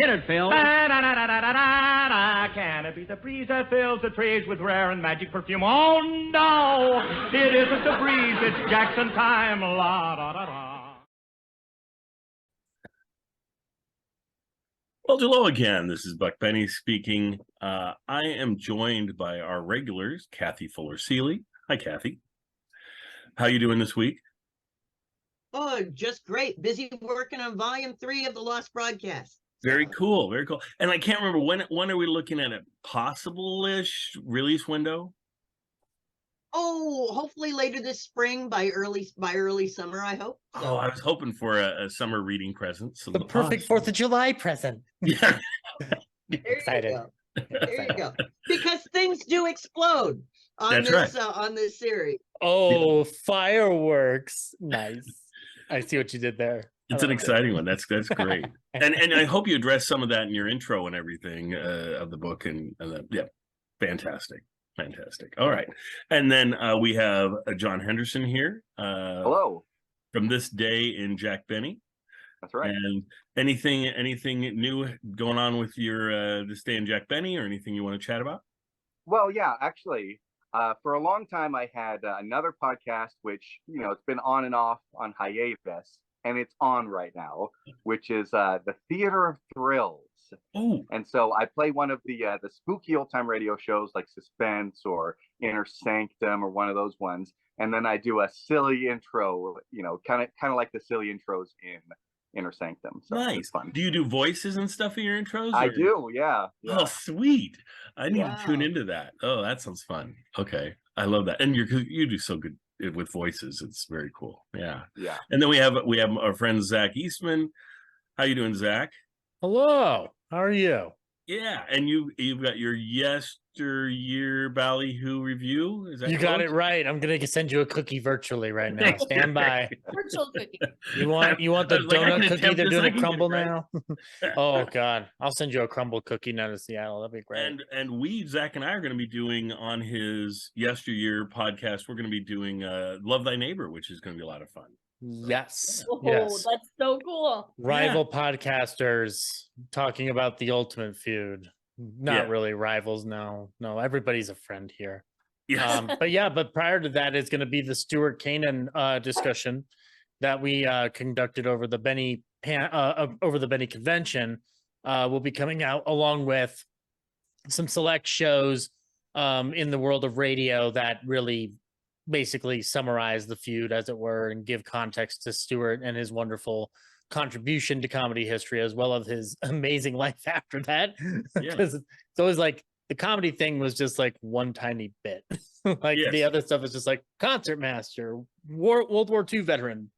Hit it, Phil. Can it be the breeze that fills the trees with rare and magic perfume? Oh, no, it isn't the breeze. It's Jackson time. La, da, da, da. Well, hello again. This is Buck Benny speaking. I am joined by our regulars, Kathy Fuller-Seeley. Hi, Kathy. How you doing this week? Oh, just great. Busy working on volume 3 of the Lost Broadcast. Very cool. Very cool. And I can't remember when are we looking at a possible-ish release window? Oh, hopefully later this spring by early summer, I hope. So. Oh, I was hoping for a summer reading present. So the perfect 4th of July present. Yeah. Excited. There you go. Because things do explode on on this series. Oh, fireworks. Nice. I see what you did there. It's an exciting one. That's great. and I hope you address some of that in your intro and everything of the book. And yeah, fantastic. Fantastic. All right. And then we have John Henderson here. Hello. From This Day in Jack Benny. That's right. And anything new going on with your This Day in Jack Benny, or anything you want to chat about? Well, yeah, actually, for a long time I had another podcast, which, it's been on and off on hiatus, and it's on right now, which is the Theater of Thrills. Oh. And so I play one of the spooky old time radio shows like Suspense or Inner Sanctum or one of those ones. And then I do a silly intro, kind of like the silly intros in Inner Sanctum. So nice. It's fun. Do you do voices and stuff in your intros? I do, yeah. Oh, sweet. I need to tune into that. Oh, that sounds fun. Okay. I love that. And you do so good with voices. It's very cool. Yeah. Yeah. And then we have our friend Zach Eastman. How you doing, Zach? Hello. How are you? Yeah, and you've got your yesteryear Ballyhoo review. Is that you got it right? I'm gonna send you a cookie virtually right now. Stand by. Virtual cookie. You want the donut cookie? They're doing a crumble right? now. Oh God, I'll send you a crumble cookie down to Seattle. That'd be great. And Zach and I are going to be doing on his yesteryear podcast. We're going to be doing Love Thy Neighbor, which is going to be a lot of fun. Yes. Oh, yes. That's so cool. Rival podcasters talking about the ultimate feud. Not really rivals. No, everybody's a friend here. Yes. But prior to that, it's going to be the Stuart Kanan discussion that we conducted over the Benny convention. Will be coming out along with some select shows in the world of radio that really basically summarize the feud, as it were, and give context to Stuart and his wonderful contribution to comedy history, as well as his amazing life after that. Because it's always like the comedy thing was just like one tiny bit. The other stuff is just like concert master, World War II veteran,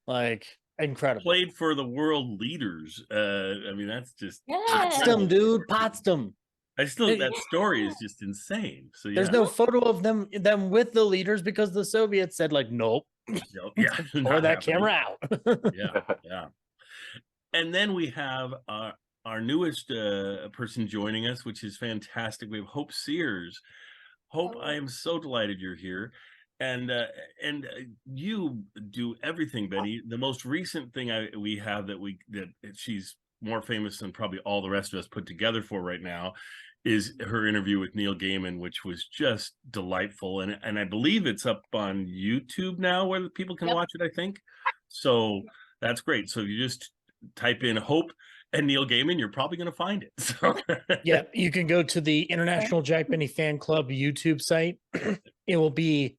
like incredible. Played for the world leaders. I mean, that's just Potsdam, dude. Potsdam. That story is just insane. So there's no photo of them with the leaders because the Soviets said like, nope. Pour that camera out. yeah. And then we have our newest person joining us, which is fantastic. We have Hope Sears. Hope, I am so delighted you're here. And you do everything, Benny. The most recent thing we have that she's more famous than probably all the rest of us put together for right now is her interview with Neil Gaiman, which was just delightful. And I believe it's up on YouTube now where people can watch it, I think. So that's great. So you just type in Hope and Neil Gaiman, you're probably going to find it. So. Yeah, you can go to the International Jack Benny Fan Club YouTube site. It will be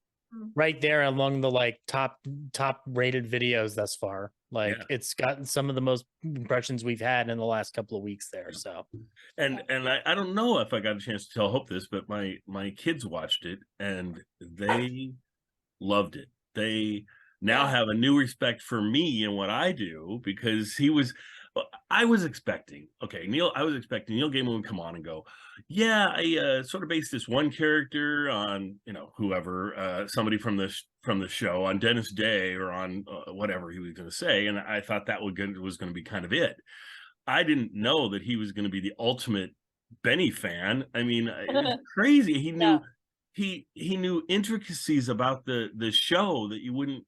right there among the top rated videos thus far. It's gotten some of the most impressions we've had in the last couple of weeks there. So, and I don't know if I got a chance to tell Hope this, but my kids watched it and they loved it. They now have a new respect for me and what I do, because I was expecting Neil Gaiman would come on and go, I sort of based this one character on whoever, somebody from the show, on Dennis Day or on whatever he was going to say, and I thought that was going to be kind of it. I didn't know that he was going to be the ultimate Benny fan. I mean, it's crazy. He knew he knew intricacies about the show that you wouldn't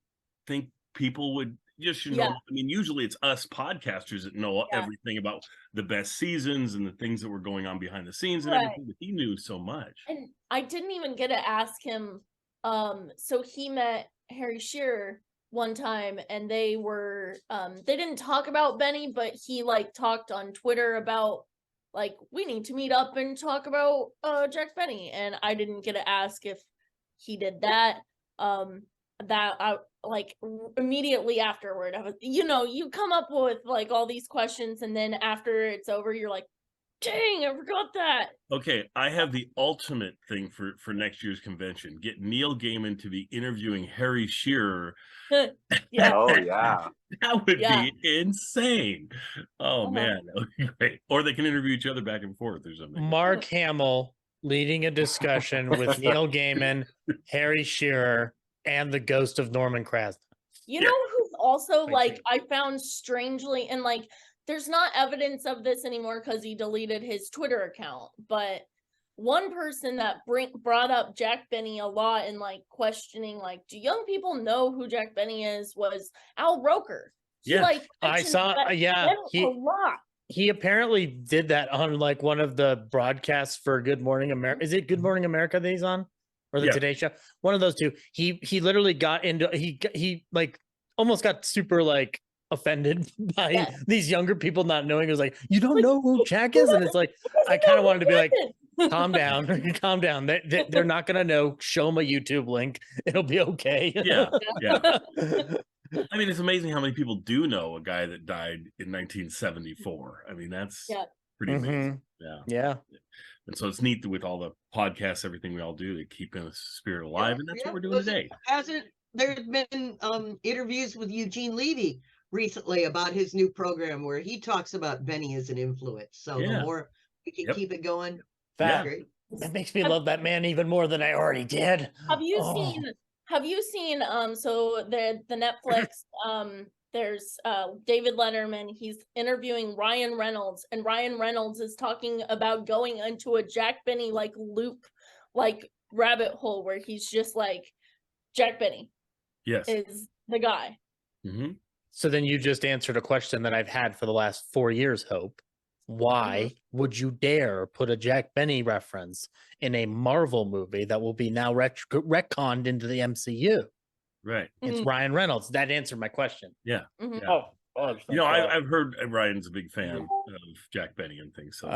think people would just your Yeah. normal. I mean, usually it's us podcasters that know Yeah. everything about the best seasons and the things that were going on behind the scenes and Right. everything. But he knew so much. And I didn't even get to ask him. So he met Harry Shearer one time, and they were they didn't talk about Benny, but he like talked on Twitter about like, we need to meet up and talk about Jack Benny, and I didn't get to ask if he did that. That I like immediately afterward, I was, you come up with like all these questions, and then after it's over, you're like, dang, I forgot that. Okay, I have the ultimate thing for next year's convention. Get Neil Gaiman to be interviewing Harry Shearer. Yeah. Oh yeah. That would Yeah. be insane. Oh Uh-huh. man, that would be great. Or they can interview each other back and forth or something. Mark Hamill leading a discussion with Neil Gaiman, Harry Shearer, and the ghost of Norman Krasna. You Yeah. know who's also I like see. I found strangely, and like there's not evidence of this anymore because he deleted his Twitter account, but one person that brought up Jack Benny a lot and like questioning like, do young people know who Jack Benny is, was Al Roker. He Yeah. like I mentioned saw, that yeah, him a lot. he apparently did that on like one of the broadcasts for Good Morning America. Is it Good Morning America that he's on, or the Yeah. Today Show? One of those two. He literally got into he like almost got super like offended by Yeah. these younger people not knowing. It was like, you don't Like, know who Jack is, and it's like I kind of wanted to be like, Listen. calm down, calm down. They're not gonna know. Show them a YouTube link. It'll be okay. Yeah, yeah. I mean, it's amazing how many people do know a guy that died in 1974. I mean, that's Yeah. pretty amazing. Mhm. Yeah. Yeah. And so it's neat that with all the podcasts, everything we all do, they keep the spirit alive. And that's what we're doing Listen, today. Hasn't there's been interviews with Eugene Levy recently about his new program where he talks about Benny as an influence. So Yeah. the more we can Yep. keep it going, Yeah. that's great. That makes me love that man even more than I already did. Have you Oh. seen so the Netflix there's David Letterman, he's interviewing Ryan Reynolds, and Ryan Reynolds is talking about going into a Jack Benny like loop, like rabbit hole, where he's just like, Jack Benny Yes. is the guy. Hmm. So then you just answered a question that I've had for the last 4 years, Hope. Why would you dare put a Jack Benny reference in a Marvel movie that will be now retconned into the MCU? Right. It's Mhm. Ryan Reynolds. That answered my question. Yeah. Mhm. Yeah. Oh, You know, I've heard Ryan's a big fan of Jack Benny and things. So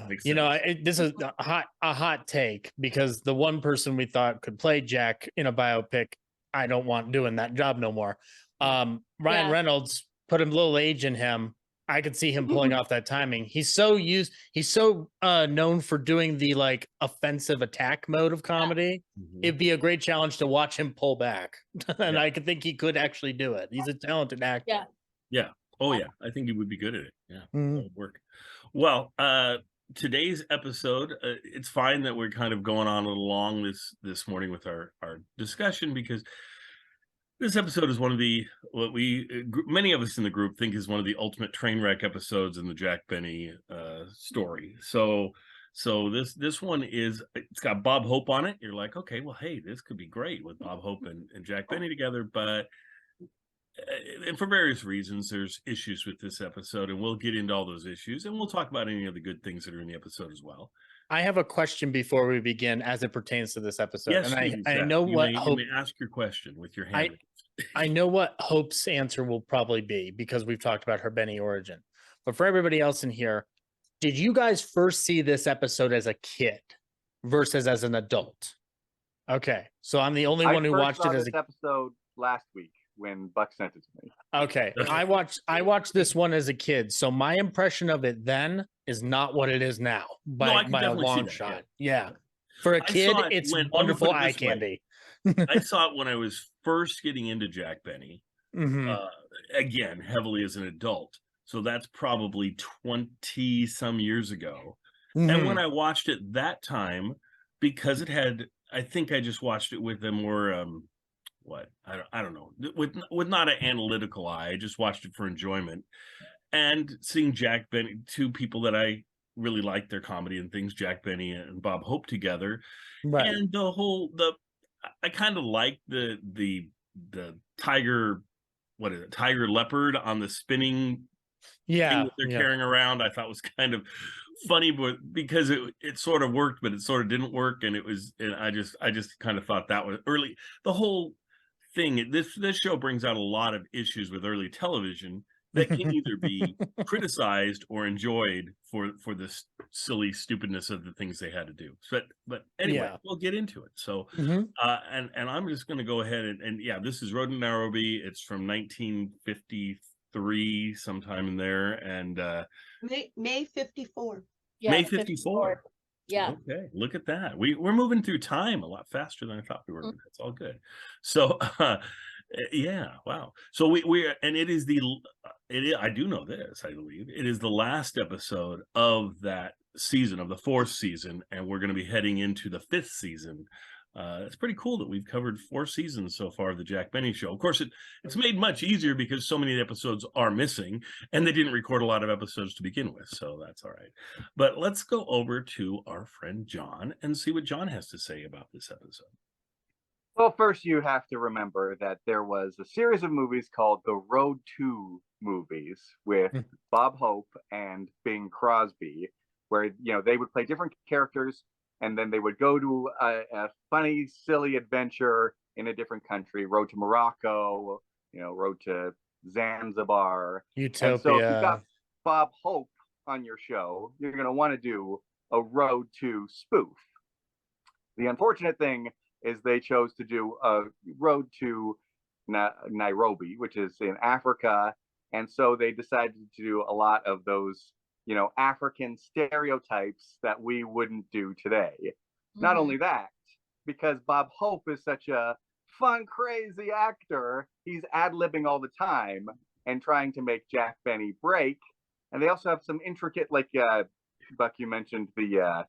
makes you know, sense. this is a hot take, because the one person we thought could play Jack in a biopic, I don't want doing that job no more. Ryan Yeah. Reynolds put a little age in him. I could see him pulling off that timing. He's so known for doing the like offensive attack mode of comedy. Mhm. It'd be a great challenge to watch him pull back. And Yeah. I could think he could actually do it. He's a talented actor. Yeah. Yeah. Oh yeah. I think he would be good at it. Yeah. Mhm. That would work. Well, today's episode, it's fine that we're kind of going on a little long this morning with our discussion, because this episode is one of the what many of us in the group think is one of the ultimate train wreck episodes in the Jack Benny story. So this one it's got Bob Hope on it. You're like, okay, well, hey, this could be great with Bob Hope and Jack Benny together, but and for various reasons, there's issues with this episode, and we'll get into all those issues, and we'll talk about any of the good things that are in the episode as well. I have a question before we begin as it pertains to this episode. Yes, and please, I Zach. know You what may, Hope you may ask your question with your hand. I know what Hope's answer will probably be, because we've talked about her Benny origin. But for everybody else in here, did you guys first see this episode as a kid versus as an adult? Okay, so I'm the only one who first watched saw it as this a episode last week when Buck sent it to me. okay. I watched this one as a kid, so my impression of it then is not what it is now No, I by can by a definitely see long that, shot. Yeah, for a I kid, saw it it's when- wonderful let me put it eye this way. candy. I saw it when I was first getting into Jack Benny, Mhm. again, heavily as an adult. So that's probably 20 some years ago. And Mhm. when I watched it that time, because I think I just watched it with a more, I don't know, with not an analytical eye. I just watched it for enjoyment. And seeing Jack Benny, two people that I really like their comedy and things, Jack Benny and Bob Hope together. Right. And I kind of like the Tiger what is it, tiger leopard on the spinning thing Yeah, that they're yeah. carrying around, I thought was kind of funny, but because it sort of worked, but it sort of didn't work, and I just kind of thought that was early. The whole thing, this show brings out a lot of issues with early television that can either be criticized or enjoyed for this silly stupidness of the things they had to do. But anyway, Yeah. we'll get into it. So Mhm. and I'm just going to go ahead and yeah, this is Road to Nairobi. It's from 1953, sometime in there, and May 54. Yeah, May 54. 54. Yeah. Okay, look at that. We're moving through time a lot faster than I thought we were. But that's all good. So yeah, wow. So we and it is I do know this, I believe. It is the last episode of that season, of the 4th season, and we're going to be heading into the 5th season. It's pretty cool that we've covered 4 seasons so far of the Jack Benny Show. Of course, it's made much easier because so many episodes are missing, and they didn't record a lot of episodes to begin with, so that's all right. But let's go over to our friend John and see what John has to say about this episode. Well, first you have to remember that there was a series of movies called the Road to movies with Bob Hope and Bing Crosby, where they would play different characters, and then they would go to a funny, silly adventure in a different country. Road to Morocco, Road to Zanzibar. Utopia. And so if you got Bob Hope on your show, you're going to want to do a Road to spoof. The unfortunate thing is they chose to do a Road to Nairobi, which is in Africa. And so they decided to do a lot of those, African stereotypes that we wouldn't do today. Not only that, because Bob Hope is such a fun, crazy actor, he's ad-libbing all the time and trying to make Jack Benny break. And they also have some intricate, like Buck, you mentioned the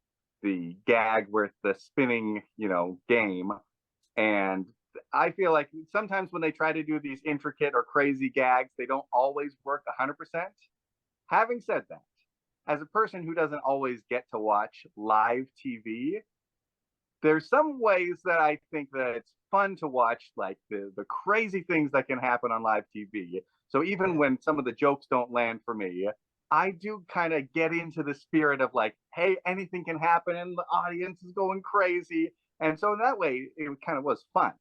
gag with the spinning, game. And I feel like sometimes when they try to do these intricate or crazy gags, they don't always work 100%. Having said that, as a person who doesn't always get to watch live TV, there's some ways that I think that it's fun to watch, like the crazy things that can happen on live TV. So even when some of the jokes don't land for me, I do kind of get into the spirit of like, hey, anything can happen and the audience is going crazy. And so in that way, it kind of was fun.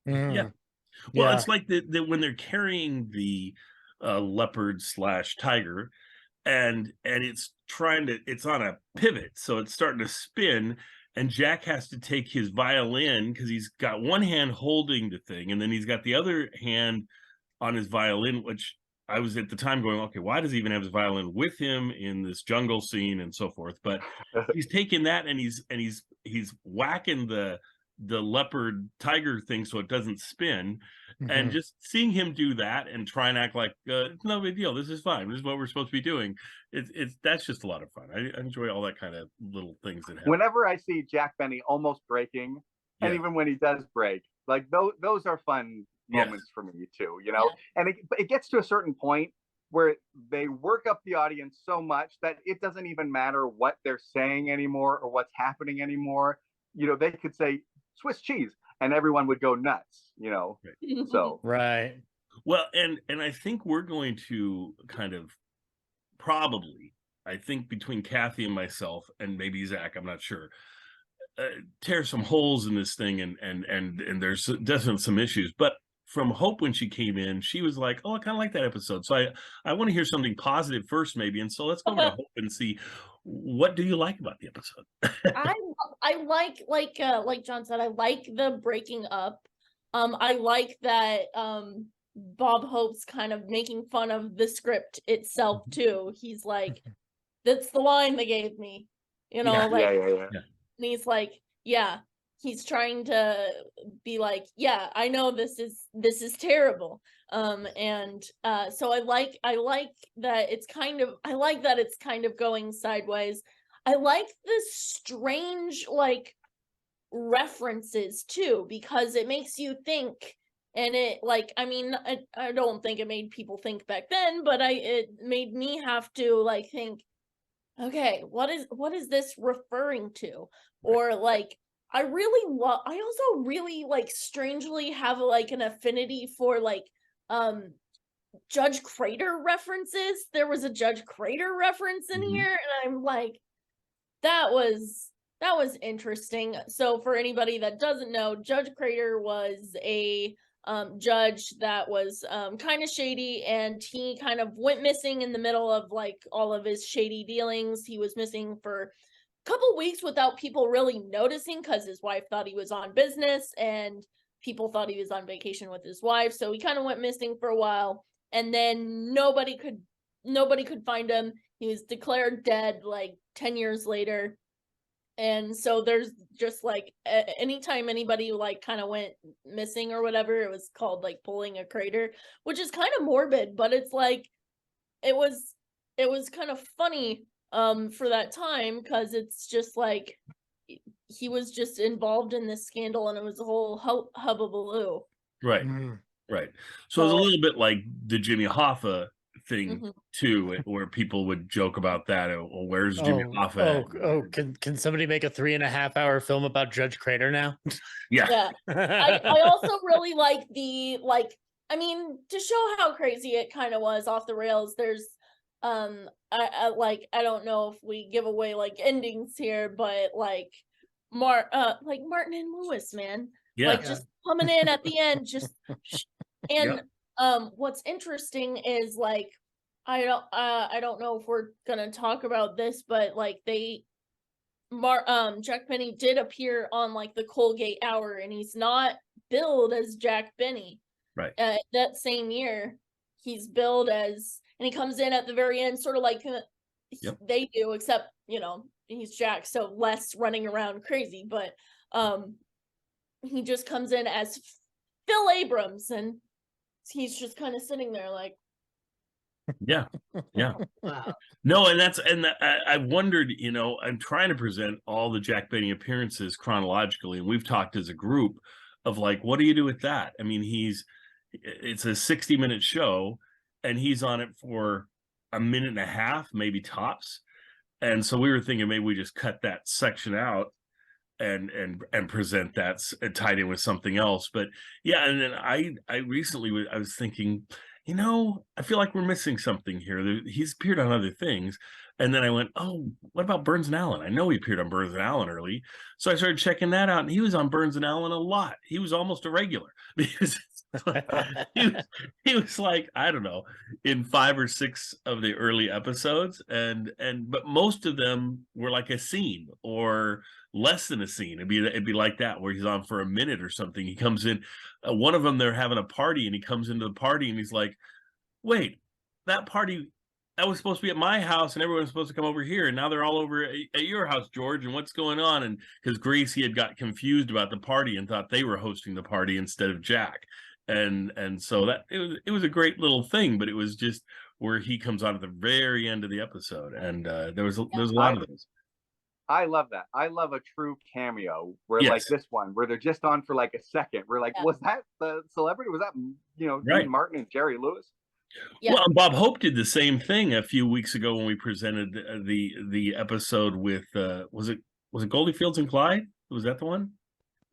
Yeah. Well, it's like when they're carrying the leopard / tiger, and it's on a pivot, so it's starting to spin, and Jack has to take his violin because he's got one hand holding the thing, and then he's got the other hand on his violin, which I was at the time going, okay, why does he even have his violin with him in this jungle scene and so forth? But he's taking that and he's whacking the leopard tiger thing so it doesn't spin. And just seeing him do that and try and act like it's no big deal, this is fine, this is what we're supposed to be doing, that's just a lot of fun. I enjoy all that kind of little things that happen. Whenever I see Jack Benny almost breaking, and even when he does break, like those are fun moments for me too, and it gets to a certain point where they work up the audience so much that it doesn't even matter what they're saying anymore or what's happening anymore. They could say Swiss cheese and everyone would go nuts, so right. Well, and I think we're going to kind of probably, I think between Kathy and myself and maybe Zach, I'm not sure, tear some holes in this thing, and there's definitely some issues. But from Hope, when she came in, she was like, oh, I kind of like that episode. So I want to hear something positive first, maybe. And so let's go over to Hope and see, what do you like about the episode? I like John said, I like the breaking up. I like that Bob Hope's kind of making fun of the script itself too. He's like, that's the line they gave me, yeah. And he's like, yeah, he's trying to be like, yeah, I know this is terrible. So I like that it's kind of going sideways. I like the strange references too, because it makes you think, and it I don't think it made people think back then, but it made me have to think, okay, what is this referring to? Or I also really strangely have an affinity for Judge Crater references. There was a Judge Crater reference in here, and I'm like, that was interesting. So for anybody that doesn't know, Judge Crater was a judge that was kind of shady, and he kind of went missing in the middle of like all of his shady dealings. He was missing for a couple weeks without people really noticing, because his wife thought he was on business and people thought he was on vacation with his wife. So he kind of went missing for a while, and then nobody could find him. He was declared dead like 10 years later. And so there's just like anytime anybody like kind of went missing or whatever, it was called like pulling a crater, which is kind of morbid, but it's like it was kind of funny for that time, because it's just like he was just involved in this scandal, and it was a whole hubbubaloo. Right. Right. So it's a little bit like the Jimmy Hoffa thing too, where people would joke about that. Oh, where's Jimmy Hoffa? Can somebody make a 3.5-hour film about Judge Crater now? Yeah. I also really like I mean, to show how crazy it kind of was off the rails, there's I don't know if we give away like endings here, but like Martin and Lewis, man. Like just coming in at the end, just and what's interesting is like I don't know if we're gonna talk about this, but like Jack Benny did appear on like the Colgate Hour, and he's not billed as Jack Benny. Right. That same year, he's billed as, and he comes in at the very end, sort of like they do, except he's Jack, so less running around crazy. But he just comes in as Phil Abrams, and he's just kind of sitting there like, yeah. Wow. No, and I wondered, I'm trying to present all the Jack Benny appearances chronologically, and we've talked as a group of like, what do you do with that? I mean, it's a 60-minute show, and he's on it for a minute and a half, maybe tops. And so we were thinking maybe we just cut that section out and present that tied in with something else. But yeah, and then I recently I was thinking, I feel like we're missing something here. He's appeared on other things. And then I went, oh, what about Burns and Allen? I know he appeared on Burns and Allen early. So I started checking that out, and he was on Burns and Allen a lot. He was almost a regular, because he was like, I don't know, in 5 or 6 of the early episodes. But most of them were like a scene or less than a scene. It'd be like that, where he's on for a minute or something. He comes in, one of them, they're having a party, and he comes into the party, and he's like, wait, that party, that was supposed to be at my house, and everyone's supposed to come over here, and now they're all over at your house, George, and what's going on? And because Gracie had got confused about the party and thought they were hosting the party instead of Jack. And so that it was a great little thing, but it was just where he comes on at the very end of the episode, and there was a lot of those. I love that. I love a true cameo where like this one, where they're just on for like a second. We're like, was that the celebrity? Was that Dean Martin and Jerry Lewis? Yeah. Well, Bob Hope did the same thing a few weeks ago when we presented the episode with was it Goldie Fields and Clyde? Was that the one?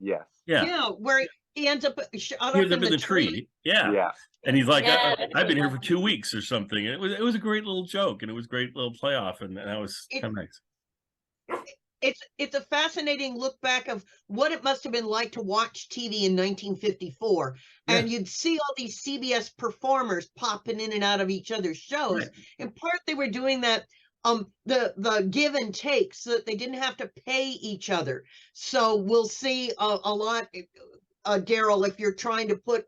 Yes. Yeah, where he ends up shot He up was up in the tree. Yeah. And he's like, I've been here for 2 weeks or something. And it was a great little joke, and it was a great little playoff, and that was kind of nice. It's a fascinating look back of what it must have been like to watch TV in 1954, and you'd see all these CBS performers popping in and out of each other's shows. Right. In part, they were doing that the give and take, so that they didn't have to pay each other. So we'll see a lot. Daryl, if you're trying to put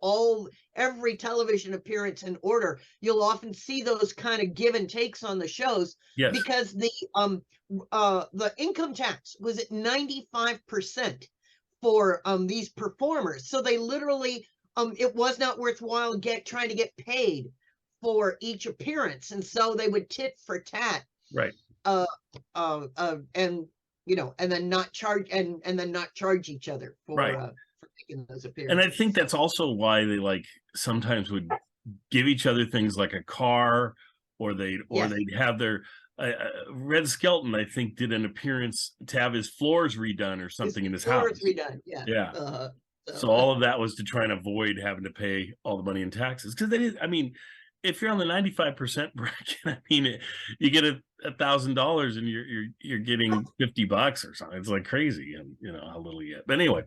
every television appearance in order, you'll often see those kind of give and takes on the shows. Yes. Because the income tax was at 95% for these performers. So they literally it was not worthwhile trying to get paid for each appearance, and so they would tit for tat. Right. And then not charge each other for those appearances. And I think that's also why they like sometimes would give each other things like a car, or they'd have their Red Skelton, I think, did an appearance to have his floors redone or something in his house. Redone, yeah. So all of that was to try and avoid having to pay all the money in taxes, because they did. I mean, if you're on the 95% bracket, I mean, you get $1,000 and you're getting $50 or something. It's like crazy, and you know how little you get. But anyway,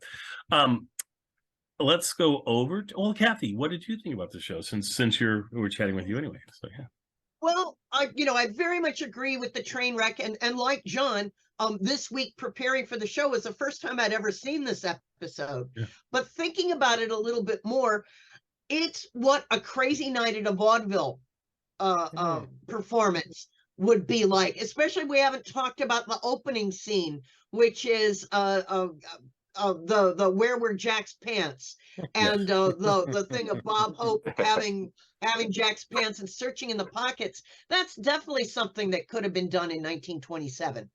let's go over to, well, Kathy, what did you think about the show since we're chatting with you anyway? So yeah. Well, I very much agree with the train wreck, and like John, this week preparing for the show was the first time I'd ever seen this episode. Yeah. But thinking about it a little bit more, it's what a crazy night at a vaudeville performance would be like. Especially, we haven't talked about the opening scene, which is the where were Jack's pants, and the thing of Bob Hope having Jack's pants and searching in the pockets. That's definitely something that could have been done in 1927.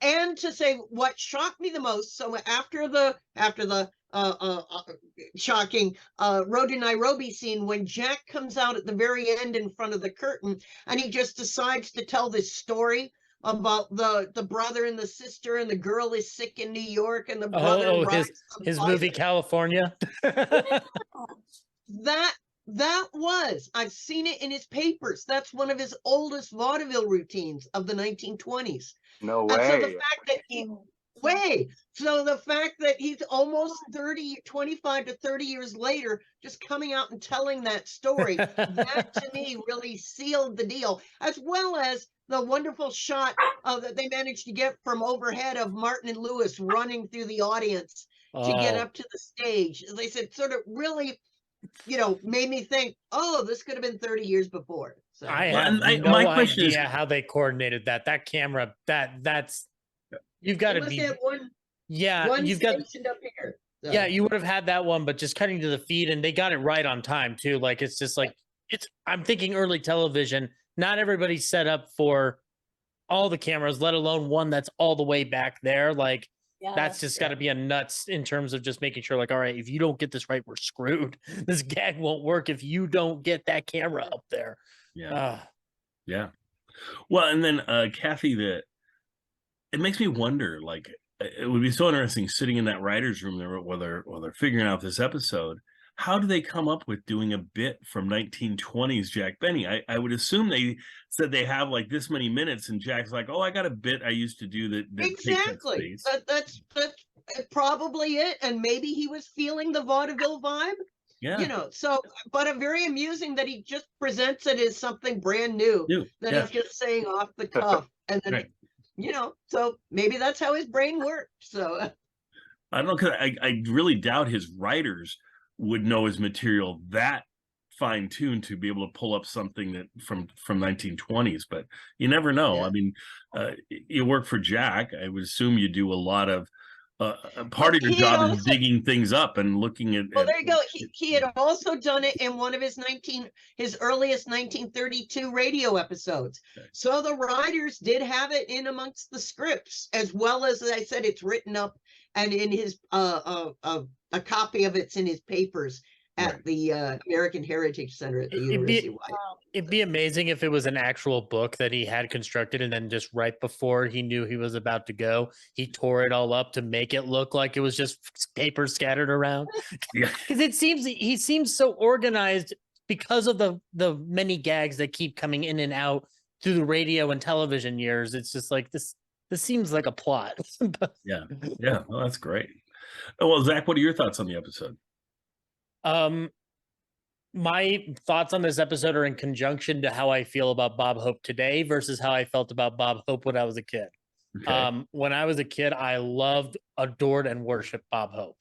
And to say what shocked me the most, so after the shocking Road to Nairobi scene, when Jack comes out at the very end in front of the curtain and he just decides to tell this story about the brother and the sister, and the girl is sick in New York, and the brother his movie California. That was, I've seen it in his papers. That's one of his oldest vaudeville routines of the 1920s. No way. And so the fact that he's almost 25 to 30 years later, just coming out and telling that story, that to me really sealed the deal, as well as the wonderful shot that they managed to get from overhead of Martin and Lewis running through the audience to get up to the stage. As I said, sort of really, made me think, oh, this could have been 30 years before. So I have no idea how they coordinated that. That camera, that's you've got to be. One you've got up here. So. Yeah, you would have had that one, but just cutting to the feed, and they got it right on time too. Like it's just like I'm thinking early television. Not everybody's set up for all the cameras, let alone one that's all the way back there. Like that's just got to be a nuts in terms of just making sure, like, all right, if you don't get this right, we're screwed. This gag won't work if you don't get that camera up there. Yeah. Yeah. Well, and then Kathy, it makes me wonder, like, it would be so interesting sitting in that writer's room there while they're figuring out this episode. How do they come up with doing a bit from 1920s Jack Benny? I would assume they said they have like this many minutes, and Jack's like, oh, I got a bit I used to do that exactly. That's probably it. And maybe he was feeling the vaudeville vibe. Yeah. So, but very amusing that he just presents it as something brand new that he's just saying off the cuff. And then, so maybe that's how his brain worked. So I don't know, because I really doubt his writers would know his material that fine-tuned to be able to pull up something that from 1920s, but you never know. I mean, you work for Jack. I would assume you do a lot of part of your job is digging things up and looking at. Well, there you go. He had also done it in one of his earliest 1932 radio episodes. Okay. So the writers did have it in amongst the scripts, as well as I said, it's written up and in his a copy of it's in his papers at the American Heritage Center at the University of Hawaii. It'd be amazing if it was an actual book that he had constructed, and then just right before he knew he was about to go, he tore it all up to make it look like it was just paper scattered around. Because he seems so organized because of the many gags that keep coming in and out through the radio and television years. It's just like this seems like a plot. Yeah. Well, that's great. Well, Zach, what are your thoughts on the episode? My thoughts on this episode are in conjunction to how I feel about Bob Hope today versus how I felt about Bob Hope when I was a kid. Okay. When I was a kid, I loved, adored, and worshiped Bob Hope.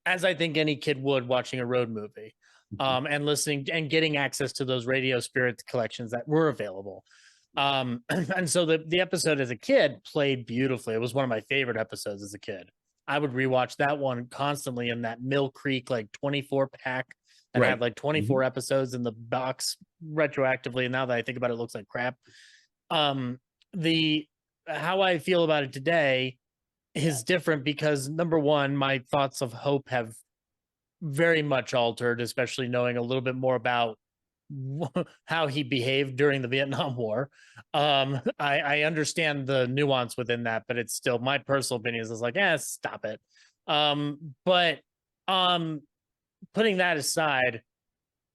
As I think any kid would watching a road movie, and listening and getting access to those Radio Spirit collections that were available. And so the episode as a kid played beautifully. It was one of my favorite episodes as a kid. I would rewatch that one constantly in that Mill Creek, like 24 pack that had like 24 episodes in the box retroactively. And now that I think about it, it looks like crap. How I feel about it today is different because, number one, my thoughts of Hope have very much altered, especially knowing a little bit more about how he behaved during the Vietnam War. I understand the nuance within that, but it's still my personal opinion is like, stop it. But putting that aside,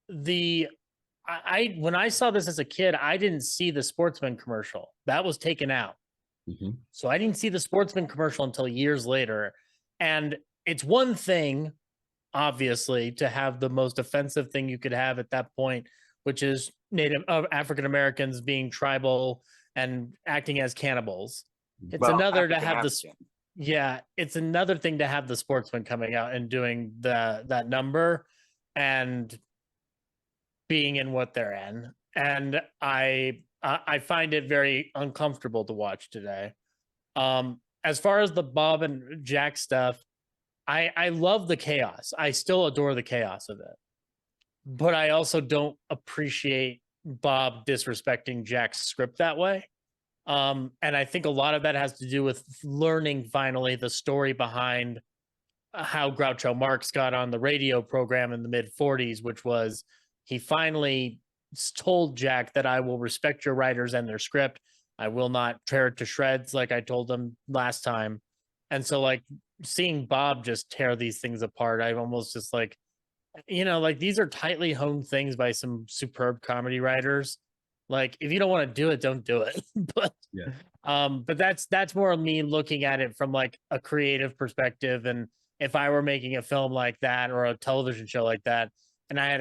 when I saw this as a kid, I didn't see the Sportsman commercial. That was taken out. So I didn't see the Sportsman commercial until years later. And it's one thing, obviously, to have the most offensive thing you could have at that point, which is Native African Americans being tribal and acting as cannibals. It's another to have this. Yeah, it's another thing to have the Sportsman coming out and doing that number and being in what they're in. And I find it very uncomfortable to watch today. As far as the Bob and Jack stuff, I love the chaos. I still adore the chaos of it. But I also don't appreciate Bob disrespecting Jack's script that way. And I think a lot of that has to do with learning finally the story behind how Groucho Marx got on the radio program in the mid 40s, which was he finally told Jack that I will respect your writers and their script. I will not tear it to shreds like I told them last time. And so like seeing Bob just tear these things apart, I'm almost just like, like these are tightly honed things by some superb comedy writers. Like if you don't want to do it, don't do it. But that's more of me looking at it from like a creative perspective. And if I were making a film like that or a television show like that, and I had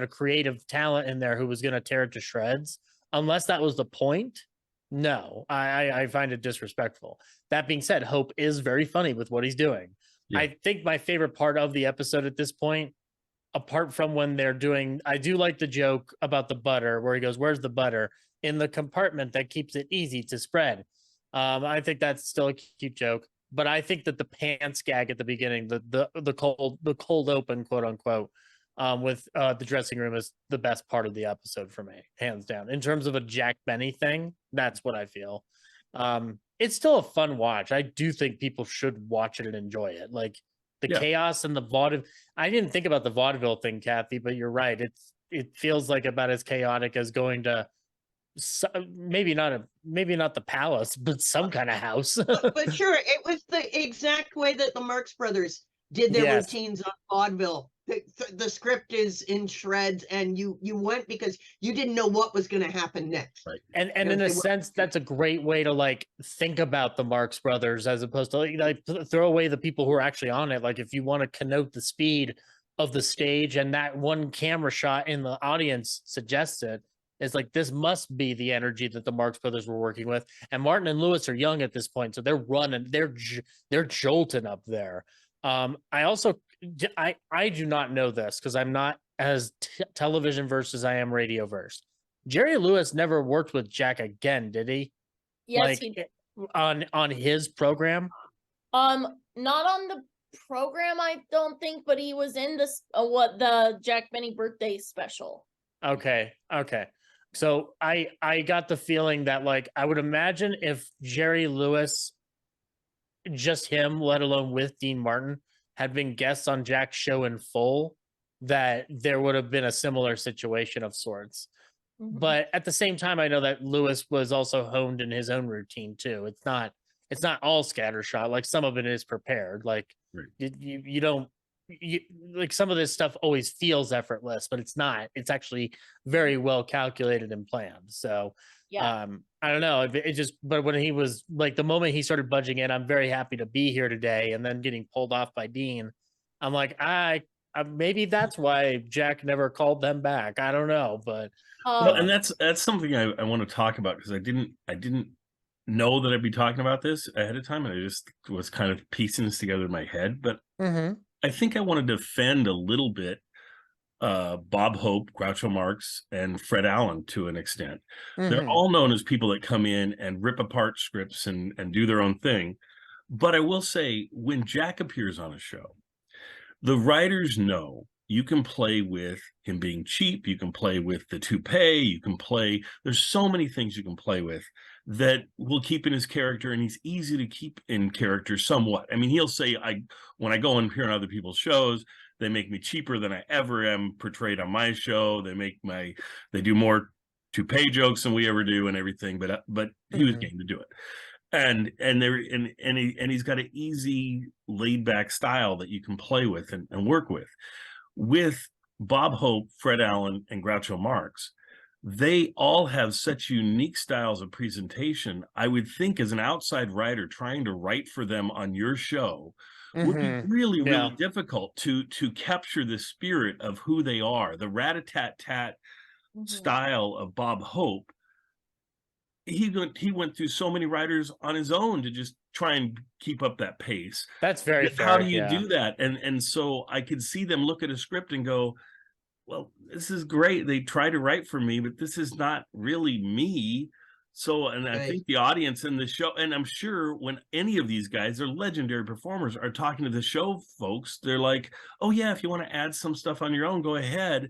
a creative talent in there who was going to tear it to shreds, unless that was the point, no, I find it disrespectful. That being said, Hope is very funny with what he's doing. I think my favorite part of the episode at this point, apart from when they're doing, I do like the joke about the butter where he goes, "Where's the butter?" In the compartment that keeps it easy to spread. I think that's still a cute joke, but I think that the pants gag at the beginning, the cold open, quote unquote, with the dressing room is the best part of the episode for me, hands down. In terms of a Jack Benny thing, that's what I feel. It's still a fun watch. I do think people should watch it and enjoy it. Like the chaos and the vaudeville. I didn't think about the vaudeville thing, Kathy, but you're right. It feels like about as chaotic as going to maybe not the palace, but some kind of house. But sure, it was the exact way that the Marx Brothers did their routines on vaudeville. The script is in shreds, and you went because you didn't know what was going to happen next. Right. And in a sense, that's a great way to like think about the Marx Brothers as opposed to like throw away the people who are actually on it. Like if you want to connote the speed of the stage, and that one camera shot in the audience suggests it, it's like this must be the energy that the Marx Brothers were working with. And Martin and Lewis are young at this point, so they're running, they're jolting up there. I do not know this because I'm not as television versed as I am radio versed. Jerry Lewis never worked with Jack again, did he? Yes, like, he did. On his program. Not on the program, I don't think, but he was in this the Jack Benny birthday special. Okay. So I got the feeling that like I would imagine if Jerry Lewis, just him, let alone with Dean Martin, had been guests on Jack's show in full, that there would have been a similar situation of sorts. Mm-hmm. But at the same time, I know that Lewis was also honed in his own routine too. It's not all scattershot. Like some of it is prepared. Like you don't like some of this stuff always feels effortless, but it's not. It's actually very well calculated and planned. So I don't know. But when he was like the moment he started budging in, I'm very happy to be here today, and then getting pulled off by Dean, I'm like, maybe that's why Jack never called them back. I don't know, but and that's something I want to talk about because I didn't know that I'd be talking about this ahead of time, and I just was kind of piecing this together in my head. But I think I want to defend a little bit Bob Hope, Groucho Marx, and Fred Allen to an extent. They're all known as people that come in and rip apart scripts and do their own thing. But I will say, when Jack appears on a show, the writers know you can play with him being cheap, you can play with the toupee, there's so many things you can play with that will keep in his character, and he's easy to keep in character somewhat. I mean, he'll say, when I go and appear on other people's shows, they make me cheaper than I ever am portrayed on my show. They do more toupee jokes than we ever do and everything, but he was game to do it. And he's got an easy laid back style that you can play with and work with. With Bob Hope, Fred Allen, and Groucho Marx, they all have such unique styles of presentation. I would think as an outside writer trying to write for them on your show would be really, really difficult to capture the spirit of who they are. The rat-a-tat-tat style of Bob Hope, he went through so many writers on his own to just try and keep up that pace. That's very fair. How do you do that? And so I could see them look at a script and go, well, this is great. They try to write for me, but this is not really me. So, and I think the audience in the show, and I'm sure when any of these guys, they're legendary performers, are talking to the show folks, they're like, oh yeah, if you want to add some stuff on your own, go ahead.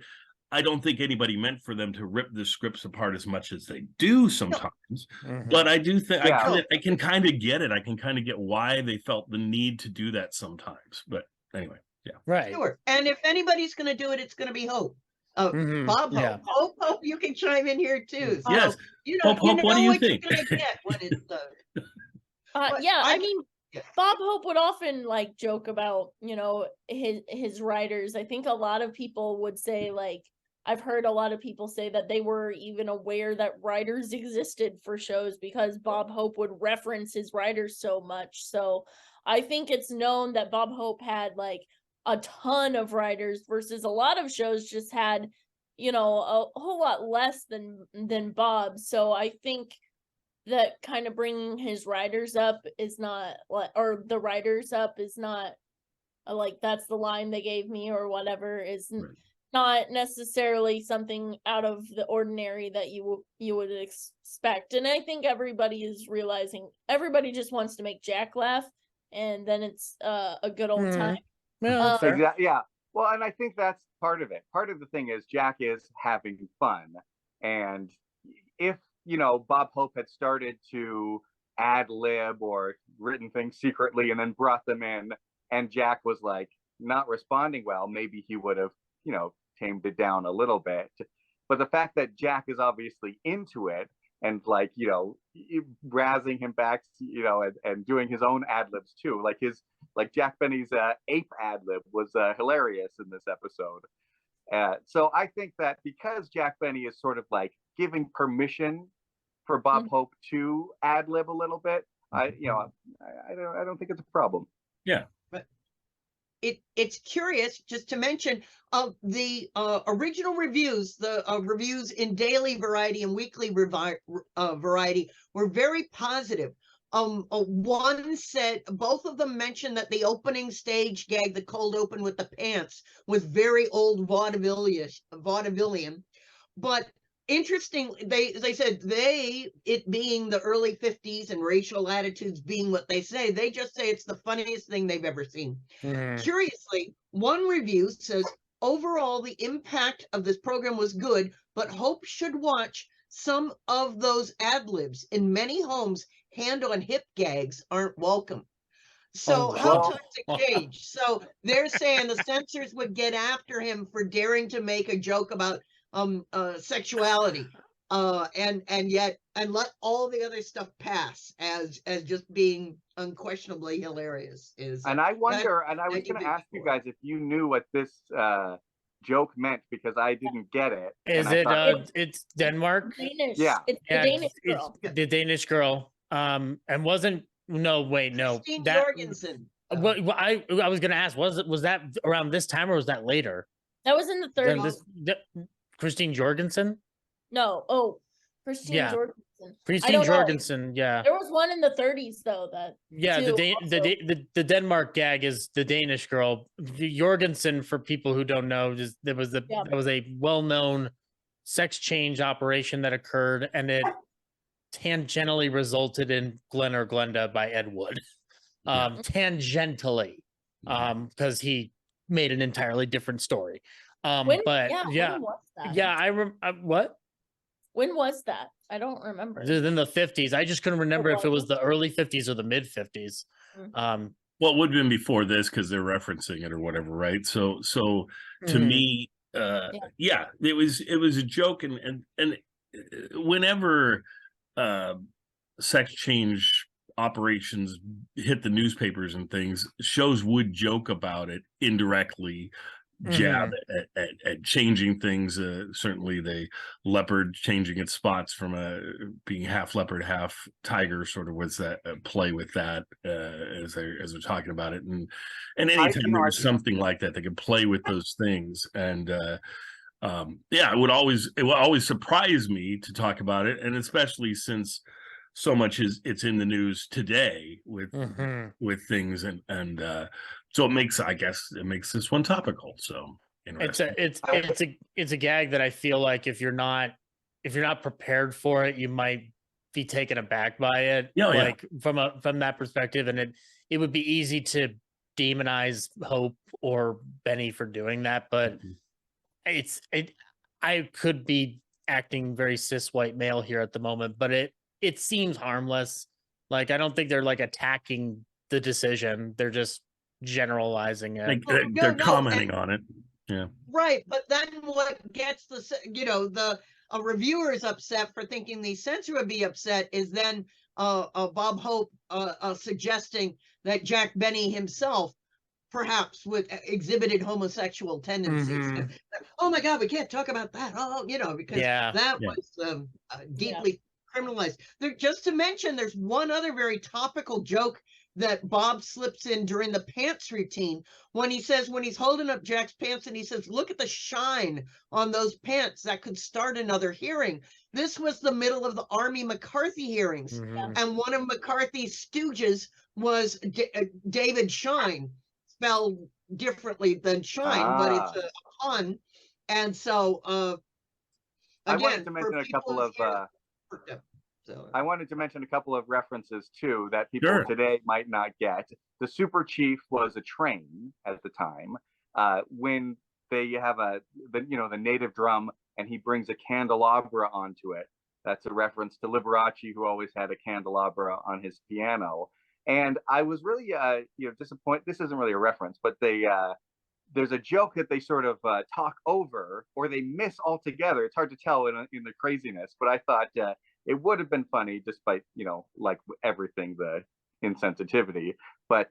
I don't think anybody meant for them to rip the scripts apart as much as they do sometimes, but I do think I can kind of get it. I can kind of get why they felt the need to do that sometimes. But anyway, right. Sure. And if anybody's going to do it, it's going to be Hope. Bob Hope. Hope, you can chime in here too. So, yes. You know, Hope, what do you think? You're gonna get when it's, I mean, Bob Hope would often like joke about, you know, his writers. I think a lot of people would say, like, I've heard a lot of people say that they were even aware that writers existed for shows because Bob Hope would reference his writers so much. So I think it's known that Bob Hope had like a ton of writers versus a lot of shows just had, you know, a whole lot less than Bob. So I think that kind of bringing his writers up is not like, or the writers up is not like, that's the line they gave me or whatever, is not necessarily something out of the ordinary that you would expect. And I think everybody is realizing, everybody just wants to make Jack laugh, and then it's a good old time. Yeah. Well, and I think that's part of it. Part of the thing is Jack is having fun. And if, you know, Bob Hope had started to ad lib or written things secretly and then brought them in, and Jack was like not responding well, maybe he would have, you know, tamed it down a little bit. But the fact that Jack is obviously into it and, like, you know, razzing him back, you know, and doing his own ad libs too, like Jack Benny's ape ad lib was hilarious in this episode. So I think that because Jack Benny is sort of like giving permission for Bob Hope to ad lib a little bit, I don't think it's a problem. Yeah. It's curious just to mention the original reviews, the reviews in Daily Variety and Weekly Variety were very positive. One said, both of them mentioned that the opening stage gag, the cold open with the pants, was very old vaudevillian, but interestingly, they said it being the early 50s and racial attitudes being what they say, they just say it's the funniest thing they've ever seen. Curiously, one review says, overall, the impact of this program was good, but Hope should watch some of those ad-libs. In many homes, hand on hip gags aren't welcome. So how times have changed. So they're saying the censors would get after him for daring to make a joke about sexuality, and let all the other stuff pass as just being unquestionably hilarious. And I wonder, and I was going to ask you guys if you knew what this joke meant, because I didn't get it. Is it it's Denmark? Danish. Yeah. It's the Danish girl. It's the Danish girl. And wasn't Christine Jorgensen. What I was going to ask, was that around this time or was that later? That was in the 30s. Christine Jorgensen? No. Christine Jorgensen. Christine Jorgensen, yeah. There was one in the 30s though that. Yeah, the Denmark gag is the Danish girl. Jorgensen, for people who don't know, that was a well-known sex change operation that occurred, and it tangentially resulted in Glenn or Glenda by Ed Wood. Tangentially, because he made an entirely different story. When was that? What? When was that? I don't remember. It was in the 50s. I just couldn't remember if it was the early 50s or the mid 50s. Well, it would have been before this because they're referencing it or whatever, right? So to me, it was a joke, and whenever sex change operations hit the newspapers and things, shows would joke about it indirectly jab at changing things. Certainly, the leopard changing its spots from being half leopard, half tiger, sort of was that play with that as they're talking about it, and anytime there was something like that, they could play with those things, and yeah, it would always surprise me to talk about it, and especially since so much it's in the news today with things, and so it makes this one topical. So it's a gag that I feel like if you're not prepared for it, you might be taken aback by it. From that perspective, and it would be easy to demonize Hope or Benny for doing that, but I could be acting very cis white male here at the moment, but it seems harmless. Like, I don't think they're like attacking the decision. They're just generalizing it. They're commenting on it. Yeah. Right. But then what gets the reviewers upset for thinking the censor would be upset is then Bob Hope suggesting that Jack Benny himself perhaps exhibited homosexual tendencies. Oh my God, we can't talk about that. Oh, because that was deeply criminalized. Just to mention, there's one other very topical joke that Bob slips in during the pants routine when he's holding up Jack's pants and he says, "Look at the shine on those pants. That could start another hearing." This was the middle of the Army McCarthy hearings. And one of McCarthy's stooges was David Shine, spelled differently than shine, but it's a pun. And so I wanted to mention a couple of references too that people today might not get. The Super Chief was a train at the time. When they have the native drum and he brings a candelabra onto it, that's a reference to Liberace, who always had a candelabra on his piano. And I was really disappointed. This isn't really a reference, but there's a joke that they sort of talk over or they miss altogether. It's hard to tell in the craziness, but I thought it would have been funny, despite like everything, the insensitivity. But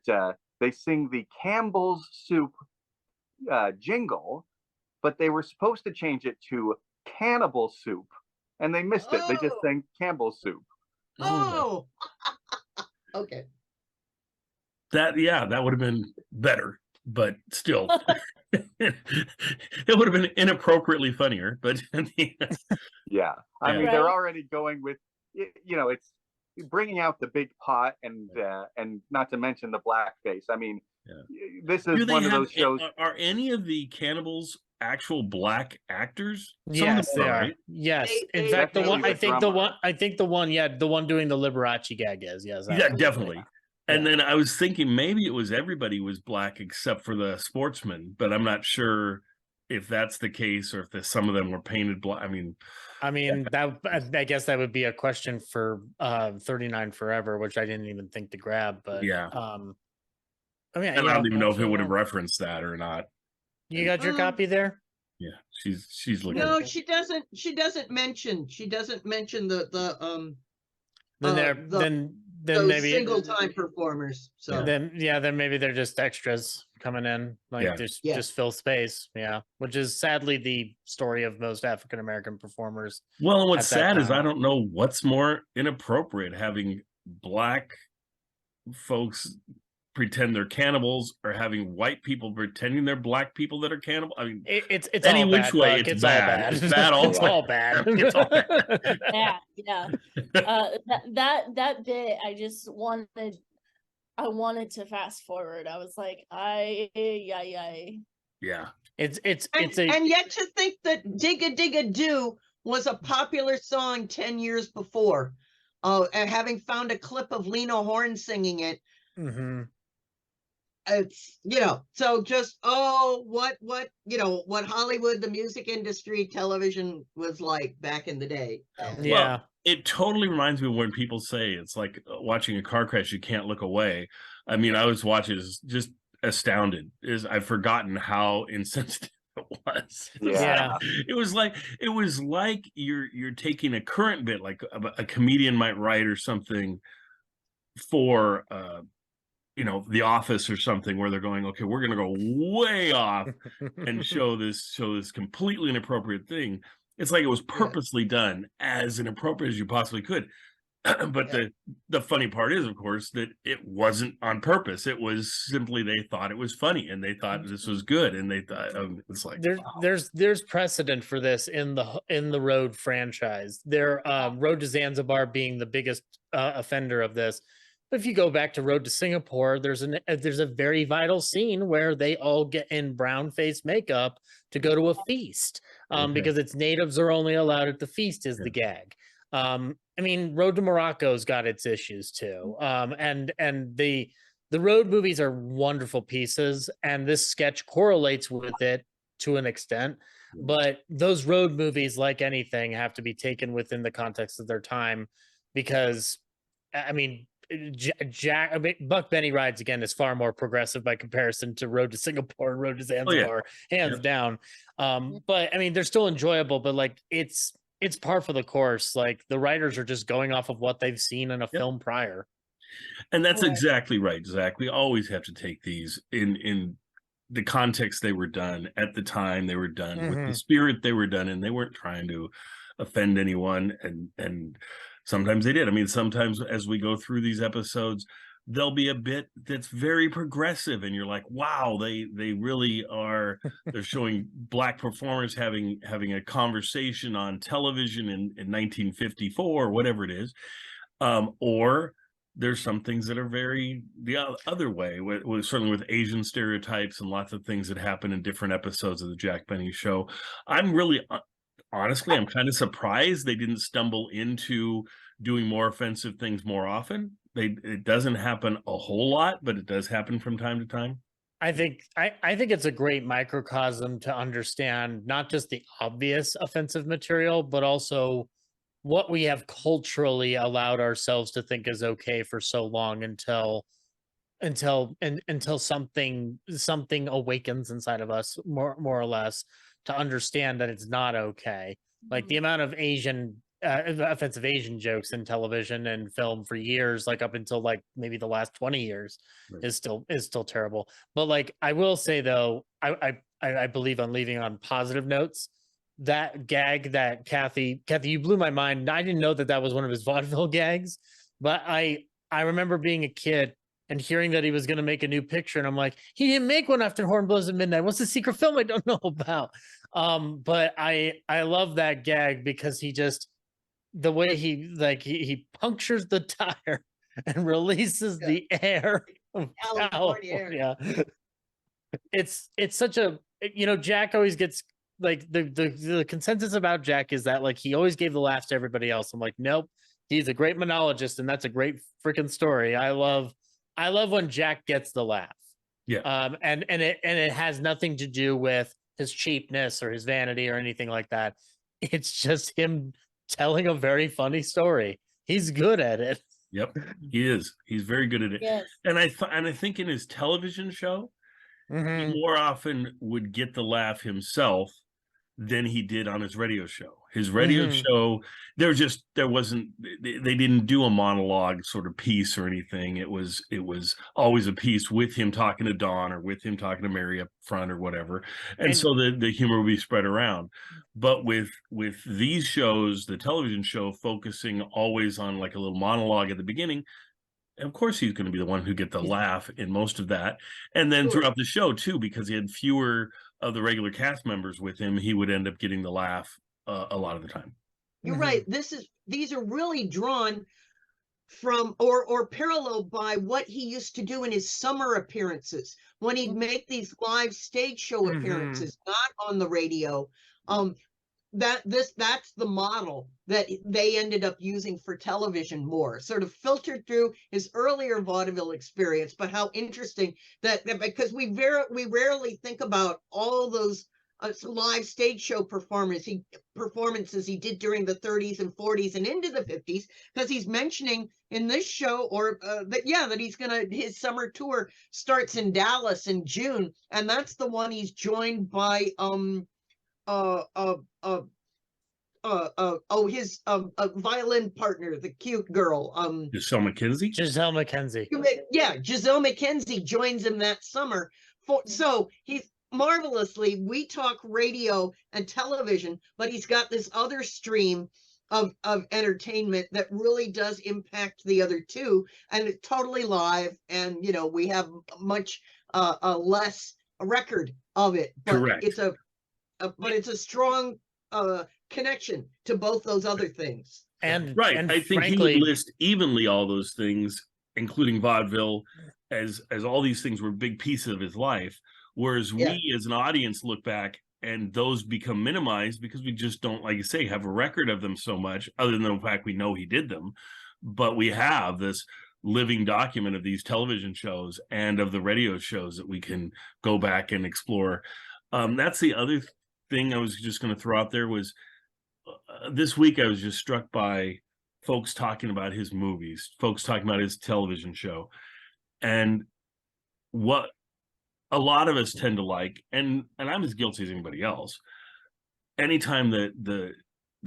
they sing the Campbell's Soup jingle, but they were supposed to change it to Cannibal Soup, and they missed it. They just sang Campbell's Soup. Oh, okay. That would have been better, but still, it would have been inappropriately funnier. But I mean, they're already going with, it's bringing out the big pot and not to mention the blackface. I mean, this is one of those shows. Are any of the cannibals actual black actors? Yes, they are. Right? Yes, in fact, the one doing the Liberace gag is. Yes, definitely. And then I was thinking maybe it was everybody was black except for the sportsmen, but I'm not sure if that's the case or if some of them were painted black. I mean, I guess that would be a question for 39 Forever, which I didn't even think to grab. But I don't even know if it would have referenced that or not. You got your copy there? Yeah, she's looking. No, she doesn't. She doesn't mention the then maybe single time performers. So then maybe they're just extras coming in, like just fill space. Yeah, which is sadly the story of most African American performers. Well, and what's sad is I don't know what's more inappropriate, having black folks pretend they're cannibals or having white people pretending they're black people that are cannibal. I mean, it's any all which bad, way Buck. it's bad. It's bad also. It's all bad. It's all bad. That bit, I wanted to fast forward. I was like, yeah. And yet to think that Digga Digga Doo was a popular song 10 years before, and having found a clip of Lena Horne singing it. It's so just what Hollywood, the music industry, television was like back in the day. Well, it totally reminds me of when people say it's like watching a car crash, you can't look away. I mean, I was watching, just astounded. I've forgotten how insensitive it was. It was like you're taking a current bit, like a comedian might write or something, for you know, The Office or something, where they're going, okay, we're going to go way off and show this completely inappropriate thing. It's like it was purposely done as inappropriate as you possibly could. But the funny part is, of course, that it wasn't on purpose. It was simply they thought it was funny and they thought this was good, and they thought it's like there's precedent for this in the Road franchise. Road to Zanzibar being the biggest offender of this. But if you go back to Road to Singapore, there's a very vital scene where they all get in brown face makeup to go to a feast, because it's natives are only allowed at the feast is the gag. I mean, Road to Morocco's got its issues too. And the road movies are wonderful pieces, and this sketch correlates with it to an extent. But those road movies, like anything, have to be taken within the context of their time, because, I mean, Buck Benny Rides Again is far more progressive by comparison to Road to Singapore and Road to Zanzibar, hands down. But I mean, they're still enjoyable, but like it's par for the course. Like the writers are just going off of what they've seen in a film prior. And that's exactly right, Zach. We always have to take these in the context they were done at the time they were done, with the spirit they were done in. They weren't trying to offend anyone, and sometimes they did. I mean, sometimes as we go through these episodes, there'll be a bit that's very progressive, and you're like, wow, they really are. They're showing Black performers having a conversation on television in 1954 or whatever it is. Or there's some things that are very the other way, certainly with Asian stereotypes and lots of things that happen in different episodes of the Jack Benny Show. I'm really, honestly, I'm kind of surprised they didn't stumble into doing more offensive things more often. It doesn't happen a whole lot, but it does happen from time to time. I think it's a great microcosm to understand not just the obvious offensive material, but also what we have culturally allowed ourselves to think is okay for so long until something awakens inside of us more or less to understand that it's not okay. Like the amount of offensive Asian jokes in television and film for years, like up until like maybe the last 20 years, is still terrible. But like I will say though, I believe on leaving on positive notes. That gag that Kathy, you blew my mind. I didn't know that was one of his vaudeville gags, but I remember being a kid and hearing that he was going to make a new picture, and I'm like, he didn't make one after Horn Blows at Midnight. What's the secret film I don't know about? But I love that gag because he just, the way he punctures the tire and releases the air of California. It's such a, Jack always gets, like the consensus about Jack is that like he always gave the laughs to everybody else. I'm like, nope, he's a great monologist, and that's a great freaking story. I love when Jack gets the laugh. Yeah. And it has nothing to do with his cheapness or his vanity or anything like that. It's just him telling a very funny story. He's good at it. Yep, he is. He's very good at it. Yes. And I think in his television show, he more often would get the laugh himself than he did on his radio show. His radio show, they didn't do a monologue sort of piece or anything. It was always a piece with him talking to Dawn or with him talking to Mary up front or whatever. And so the humor would be spread around. But with these shows, the television show focusing always on like a little monologue at the beginning, of course he's going to be the one who get the laugh in most of that. And then throughout the show too, because he had fewer of the regular cast members with him, he would end up getting the laugh a lot of the time. You're right. These are really drawn from or paralleled by what he used to do in his summer appearances when he'd make these live stage show appearances, not on the radio. That's the model that they ended up using for television more, sort of filtered through his earlier vaudeville experience. But how interesting that because we rarely think about all those live stage show performances he did during the 30s and 40s and into the 50s, because he's mentioning in this show that his summer tour starts in Dallas in June, and that's the one he's joined by his violin partner, the cute girl, Giselle McKenzie. Giselle McKenzie. Yeah, Giselle McKenzie joins him that summer. So he's marvelously, we talk radio and television, but he's got this other stream of entertainment that really does impact the other two, and it's totally live, and we have much less record of it, but Correct. it's a strong connection to both those other things. And right, and I think frankly, he would list evenly all those things, including vaudeville, as all these things were big pieces of his life, whereas we as an audience look back and those become minimized because we just don't, like you say, have a record of them so much, other than the fact we know he did them. But we have this living document of these television shows and of the radio shows that we can go back and explore. That's the other thing I was just going to throw out there was this week I was just struck by folks talking about his movies, folks talking about his television show, and what a lot of us tend to like, and I'm as guilty as anybody else. Anytime the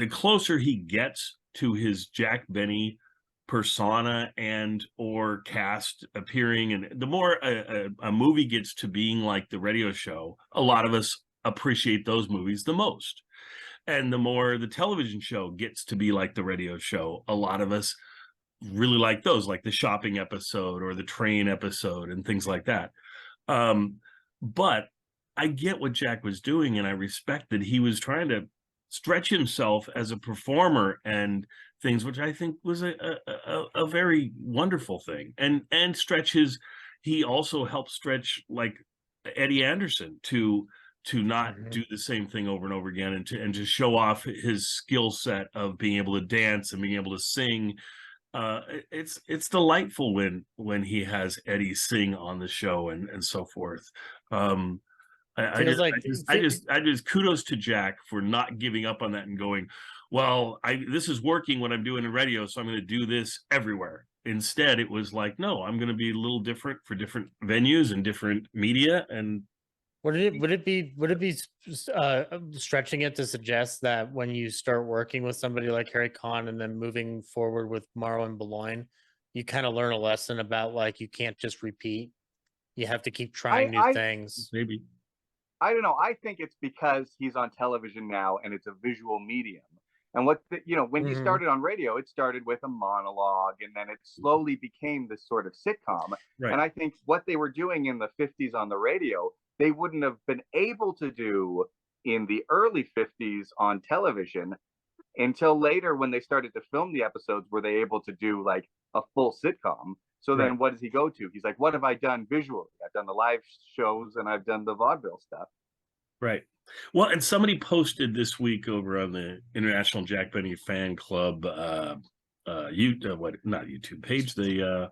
closer he gets to his Jack Benny persona and or cast appearing, and the more a movie gets to being like the radio show, a lot of us appreciate those movies the most. And the more the television show gets to be like the radio show, a lot of us really like those, like the shopping episode or the train episode and things like that. But I get what Jack was doing, and I respect that he was trying to stretch himself as a performer and things, which I think was a very wonderful thing. And stretch he also helped stretch like Eddie Anderson to not do the same thing over and over again, and to show off his skill set of being able to dance and being able to sing. It's delightful when he has Eddie sing on the show and so forth. I just kudos to Jack for not giving up on that and going, well, this is working when I'm doing a radio, so I'm going to do this everywhere. Instead, it was like, no, I'm going to be a little different for different venues and different media. And would it be stretching it to suggest that when you start working with somebody like Harry Conn and then moving forward with Marlon Boulogne, you kind of learn a lesson about like you can't just repeat, you have to keep trying new things. Maybe. I don't know. I think it's because he's on television now and it's a visual medium. And when he started on radio, it started with a monologue, and then it slowly became this sort of sitcom. Right. And I think what they were doing in the 50s on the radio, they wouldn't have been able to do in the early 50s on television until later, when they started to film the episodes, were they able to do like a full sitcom. So then what does he go to? He's like, what have I done visually? I've done the live shows and I've done the vaudeville stuff. Right. Well, and somebody posted this week over on the International Jack Benny Fan Club not YouTube page, the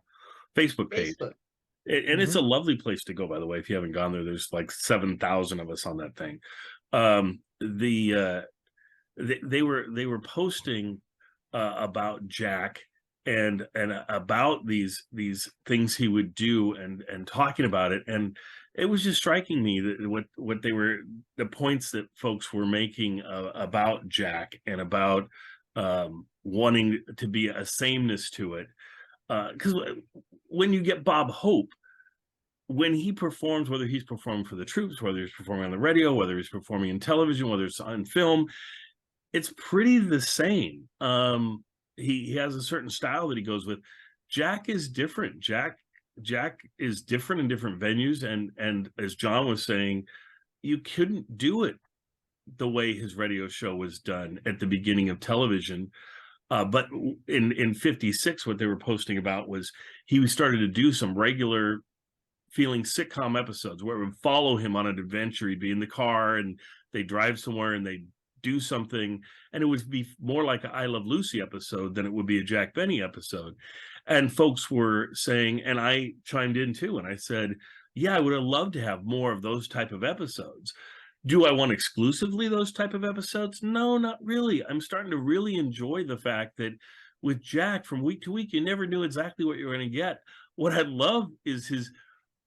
Facebook page. And it's a lovely place to go, by the way. If you haven't gone there, there's like 7,000 of us on that thing. They were posting about Jack and about these things he would do and talking about it. And it was just striking me that what they were, the points that folks were making about Jack and about wanting to be a sameness to it. Because when you get Bob Hope, when he performs, whether he's performing for the troops, whether he's performing on the radio, whether he's performing in television, whether it's on film, it's pretty the same. He has a certain style that he goes with. Jack is different. Jack is different in different venues, and as John was saying, you couldn't do it the way his radio show was done at the beginning of television. But in 56, what they were posting about was he started to do some regular feeling sitcom episodes where it would follow him on an adventure. He'd be in the car and they drive somewhere and they do something, and it would be more like an I Love Lucy episode than it would be a Jack Benny episode. And folks were saying, and I chimed in too, and I said, yeah, I would have loved to have more of those type of episodes. Do I want exclusively those type of episodes? No, not really. I'm starting to really enjoy the fact that with Jack, from week to week, you never knew exactly what you were going to get. What I love is his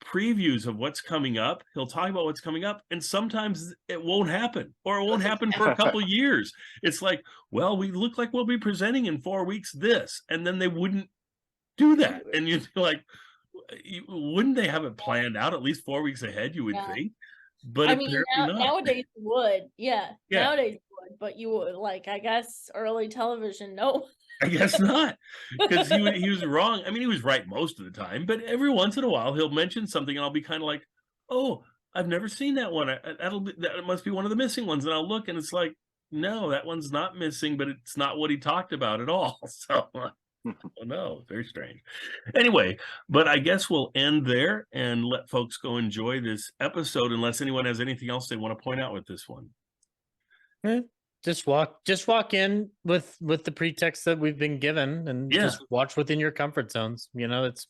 previews of what's coming up. He'll talk about what's coming up, and sometimes it won't happen, or it won't happen for a couple years. It's like, well, we look like we'll be presenting in 4 weeks this, and then they wouldn't do that. And you're like, wouldn't they have it planned out at least 4 weeks ahead, you would think? But I mean, apparently not. nowadays you would. Yeah. Nowadays you would, but you would, like, I guess early television, no. I guess not, because he was wrong. I mean, he was right most of the time, but every once in a while he'll mention something, and I'll be kind of like, "Oh, I've never seen that one. That must be one of the missing ones." And I'll look, and it's like, "No, that one's not missing, but it's not what he talked about at all." So, oh no, very strange. Anyway, but I guess we'll end there and let folks go enjoy this episode, unless anyone has anything else they want to point out with this one. Just walk in with the pretext that we've been given, and just watch within your comfort zones. You know, it's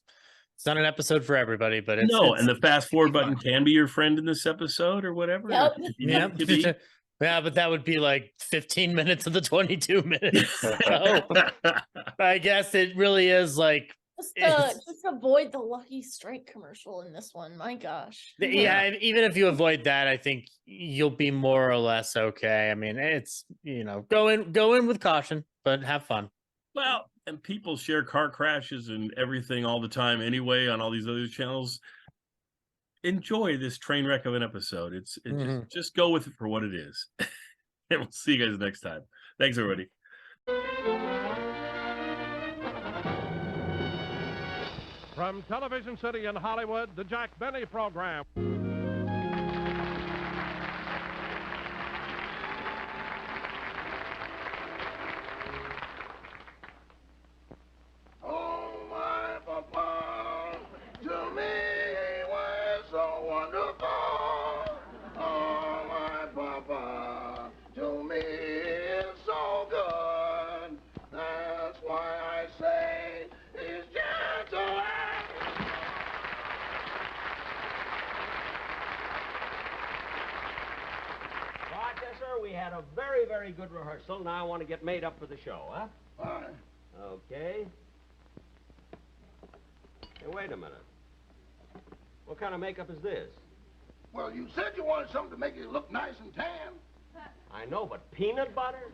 not an episode for everybody, but it's and the fast forward button can be your friend in this episode or whatever. Yep. Yeah, but that would be like 15 minutes of the 22 minutes. So I guess it really is like just avoid the Lucky Strike commercial in this one. My gosh. Yeah, even if you avoid that, I think you'll be more or less okay. I mean, it's, go in with caution, but have fun. Well, and people share car crashes and everything all the time anyway on all these other channels. Enjoy this train wreck of an episode. Just go with it for what it is. And we'll see you guys next time. Thanks, everybody. From Television City in Hollywood, the Jack Benny Program. Oh, my papa, to me was so wonderful. Oh, my papa, to me is so good. That's why I say he's gentle. Rochester, we had a very, very good rehearsal. Now I want to get made up for the show, huh? Fine. Okay. Hey, wait a minute. What kind of makeup is this? Well, you said you wanted something to make you look nice and tan. I know, but peanut butter?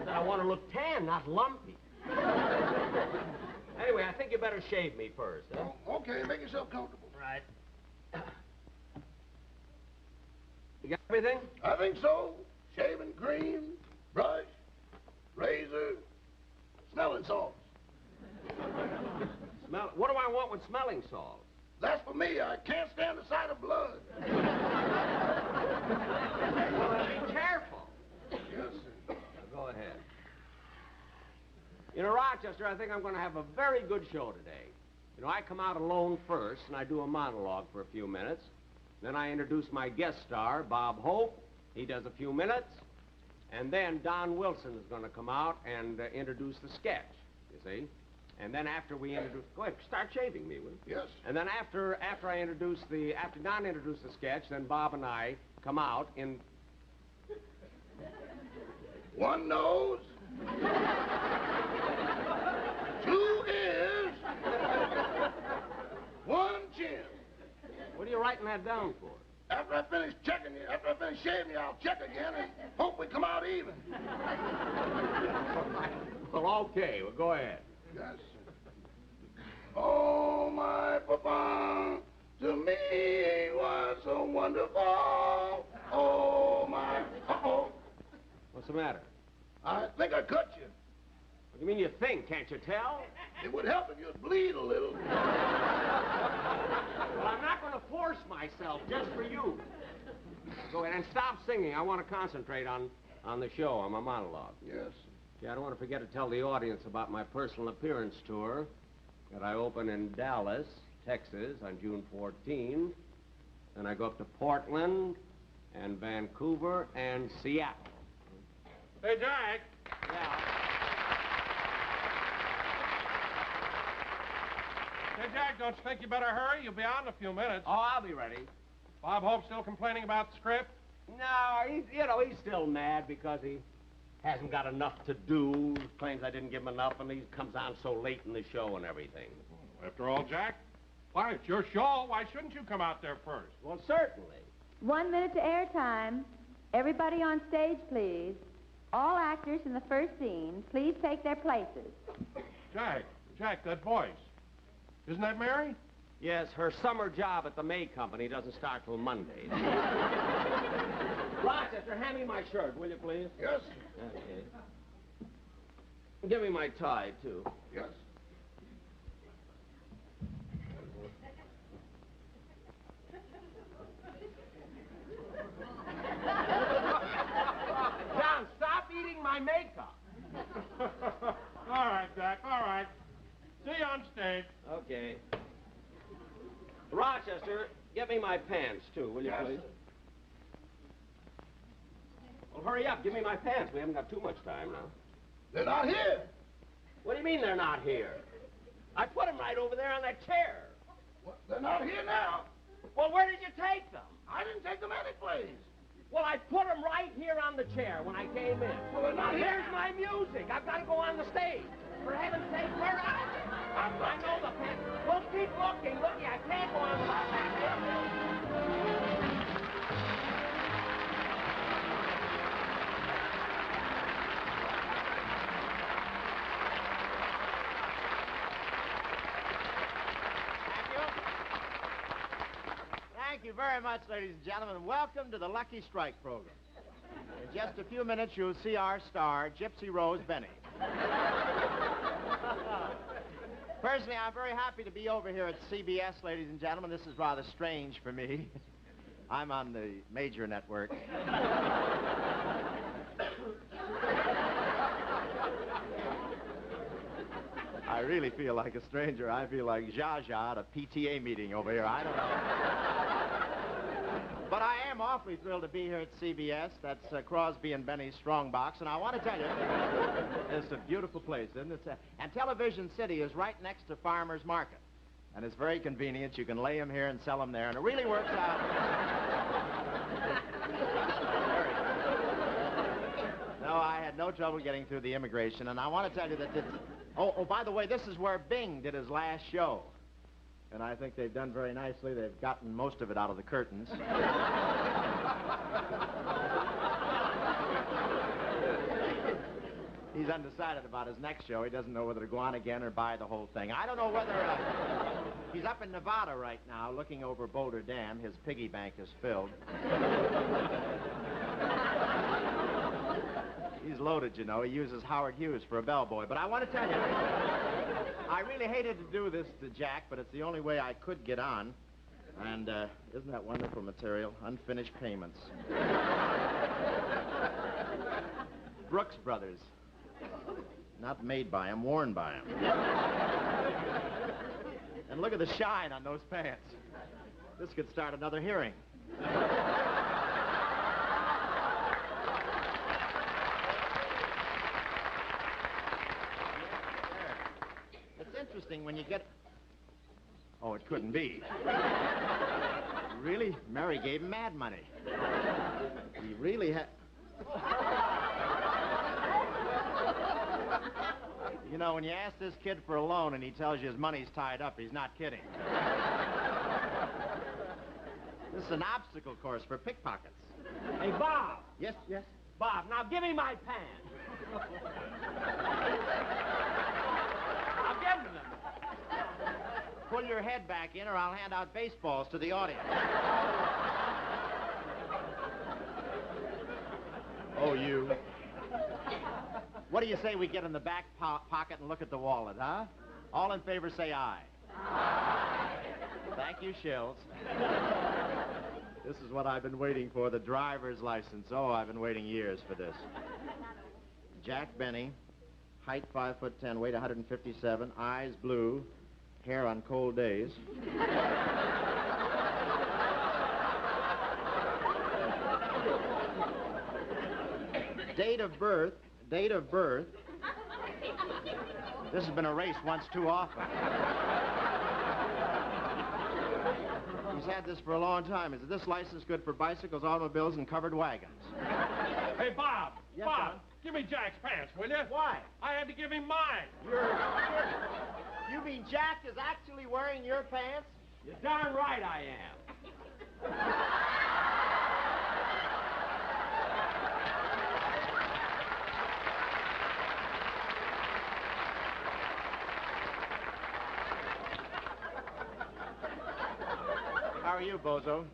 I want to look tan, not lumpy. Anyway, I think you better shave me first, huh? Oh, okay, make yourself comfortable. Right. You got everything? I think so. Shaving cream, brush, razor, smelling salts. What do I want with smelling salts? That's for me. I can't stand the sight of blood. Well, be careful. Yes, sir. Now, go ahead. You know, Rochester, I think I'm going to have a very good show today. You know, I come out alone first, and I do a monologue for a few minutes. Then I introduce my guest star, Bob Hope. He does a few minutes. And then Don Wilson is going to come out and introduce the sketch, you see. And then after we introduce... Go ahead, start shaving me, will you? Yes. And then after Don introduces the sketch, then Bob and I come out in... One nose. 2 ears. 1 chin. What are you writing that down for? After I finish shaving you, I'll check again and hope we come out even. Well, okay. Well, go ahead. Yes, sir. Oh, my papa, to me was so wonderful. Oh, my... Uh-oh. What's the matter? I think I cut you. What do you mean you think? Can't you tell? It would help if you'd bleed a little. Well, I'm not going to force myself just for you. Go ahead and stop singing. I want to concentrate on the show, on my monologue. Yes. Yeah, I don't want to forget to tell the audience about my personal appearance tour that I open in Dallas, Texas on June 14th. Then I go up to Portland and Vancouver and Seattle. Hey, Jack. Yeah. Hey, Jack, don't you think you better hurry? You'll be out in a few minutes. Oh, I'll be ready. Bob Hope still complaining about the script? No, he's still mad because he hasn't got enough to do. Claims I didn't give him enough, and he comes on so late in the show and everything. After all, Jack, Why, it's your show. Why shouldn't you come out there first? Well, certainly. 1 minute to airtime. Everybody on stage, please. All actors in the first scene, please take their places. Jack, that voice. Isn't that Mary? Yes, her summer job at the May Company doesn't start till Monday. Rochester, hand me my shirt, will you, please? Yes. Okay. Give me my tie, too. Yes. John, stop eating my makeup. All right, Jack, all right. See you on stage. Okay. Rochester, get me my pants, too, will you, Yes. please? Well, hurry up. Give me my pants. We haven't got too much time now. They're not here. What do you mean they're not here? I put them right over there on that chair. Well, they're not here now. Well, where did you take them? I didn't take them anyplace. Well, I put them right here on the chair when I came in. Well, they're not here. Here's my music. I've got to go on the stage. For heaven's sake, where are they? I know the pants. Well, keep looking. Looky, I can't go on without that. Thank you very much, ladies and gentlemen. Welcome to the Lucky Strike program. In just a few minutes, you'll see our star, Gypsy Rose Benny. Personally, I'm very happy to be over here at CBS, ladies and gentlemen. This is rather strange for me. I'm on the major network. I really feel like a stranger. I feel like Zsa Zsa at a PTA meeting over here. I don't know. But I am awfully thrilled to be here at CBS. That's Crosby and Benny's Strongbox. And I want to tell you, it's a beautiful place, isn't it? And Television City is right next to Farmer's Market. And it's very convenient. You can lay them here and sell them there. And it really works out. No, I had no trouble getting through the immigration. And I want to tell you that this... Oh, by the way, this is where Bing did his last show. And I think they've done very nicely. They've gotten most of it out of the curtains. He's undecided about his next show. He doesn't know whether to go on again or buy the whole thing. I don't know whether... he's up in Nevada right now, looking over Boulder Dam. His piggy bank is filled. He's loaded, you know. He uses Howard Hughes for a bellboy. But I want to tell you, I really hated to do this to Jack, but it's the only way I could get on. And isn't that wonderful material? Unfinished payments. Brooks Brothers. Not made by him, worn by him. And look at the shine on those pants. This could start another hearing. Interesting when you get... Oh, it couldn't be. Really? Mary gave him mad money. He really had... You know, when you ask this kid for a loan and he tells you his money's tied up, he's not kidding. This is an obstacle course for pickpockets. Hey, Bob. Yes, yes? Bob, now give me my pants. I'll give them. Pull your head back in or I'll hand out baseballs to the audience. Oh, you. What do you say we get in the back pocket and look at the wallet, huh? All in favor say aye. Aye. Thank you, Shills. This is what I've been waiting for, the driver's license. Oh, I've been waiting years for this. Jack Benny, height 5'10", weight 157, eyes blue, hair on cold days. Date of birth. This has been erased once too often. He's had this for a long time. Is this license good for bicycles, automobiles, and covered wagons? Hey, Bob. Yes, Bob, John? give me Jack's pants, will you? Why? I had to give him mine. You mean Jack is actually wearing your pants? You're darn right I am. How are you, Bozo?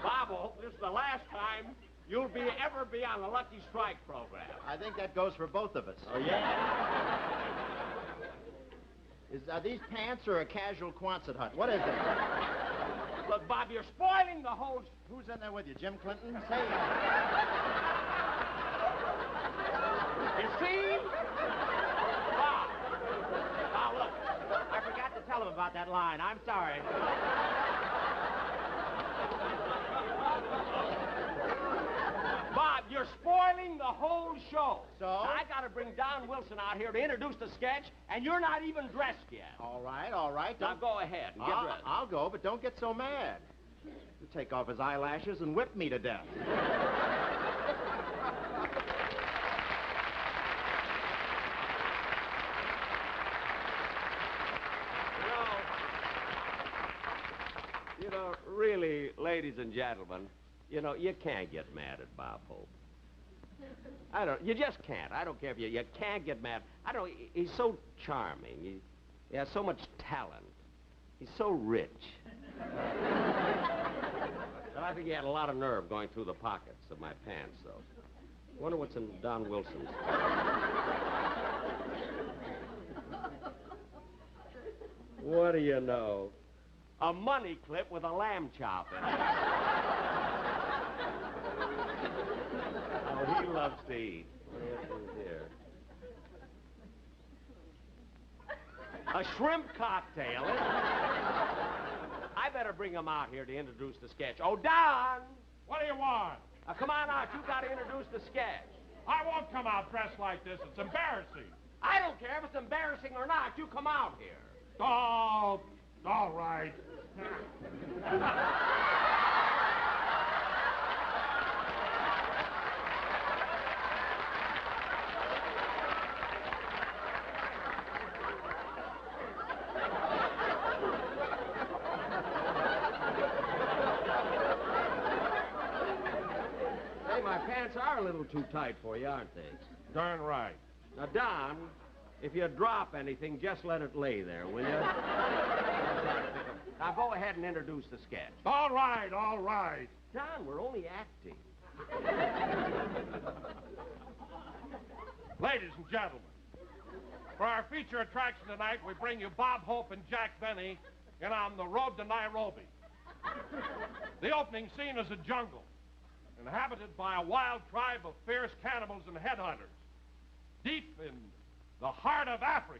Bobble, this is the last time you'll ever be on the Lucky Strike program. I think that goes for both of us. Oh, yeah? Are these pants or a casual Quonset hut? What is it? Look, Bob, you're spoiling the whole... Who's in there with you, Jim Clinton? Say You see? Bob. Now, look, I forgot to tell him about that line. I'm sorry. Bob, you're spoiling the whole show. So? Now, I got to bring Don Wilson out here to introduce the sketch, and you're not even dressed yet. All right, all right. Now, go ahead and get dressed. I'll go, but don't get so mad. You take off his eyelashes and whip me to death. You know, really, ladies and gentlemen, you know, you can't get mad at Bob Hope. You just can't. I don't care if you can't get mad. He's so charming. He has so much talent. He's so rich. And I think he had a lot of nerve going through the pockets of my pants, though. Wonder what's in Don Wilson's. What do you know? A money clip with a lamb chop in it. Oh, he loves to eat. What do you have here? A shrimp cocktail. I better bring him out here to introduce the sketch. Oh, Don! What do you want? Come on out. You got to introduce the sketch. I won't come out dressed like this. It's embarrassing. I don't care if it's embarrassing or not. You come out here. Oh, all right. Hey, my pants are a little too tight for you, aren't they? Darn right. Now, Don, if you drop anything, just let it lay there, will you? Now, go ahead and introduce the sketch. All right, all right. Don, we're only acting. Ladies and gentlemen, for our feature attraction tonight, we bring you Bob Hope and Jack Benny in On the Road to Nairobi. The opening scene is a jungle, inhabited by a wild tribe of fierce cannibals and headhunters, deep in the heart of Africa.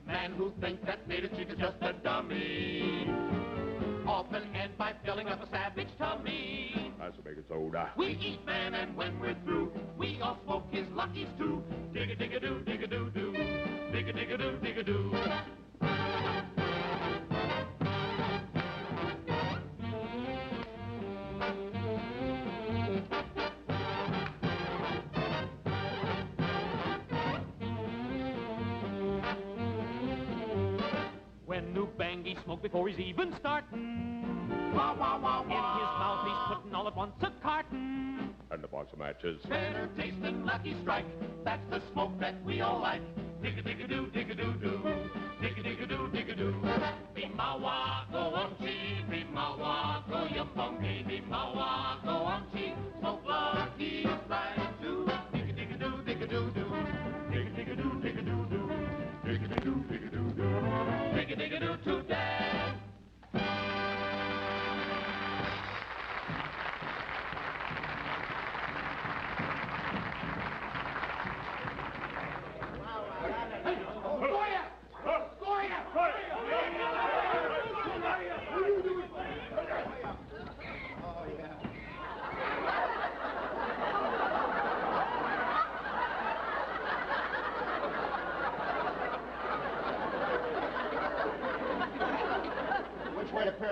Man who thinks that native chief is just a dummy often end by filling up a savage tummy. That's a bacon soda. We eat man, and when we're through, we all smoke his luckies too. Dig-a-dig-a-doo, dig-a-doo-doo, dig-a-dig-a-doo, dig-a-doo. When New Bangy smoke before he's even starting. Wah, wah, wah, In his mouth he's putting all at once a carton. And a box of matches. Better taste than Lucky Strike. That's the smoke that we all like. Dig-a-dig-a-doo, dig-a-doo-doo. Dig-a-dig-a-doo, dig-a-doo. Bimawa, go on chi. Bimawa, go yum bungy. Bimawa, go on chi. Smoke Lucky Strike too.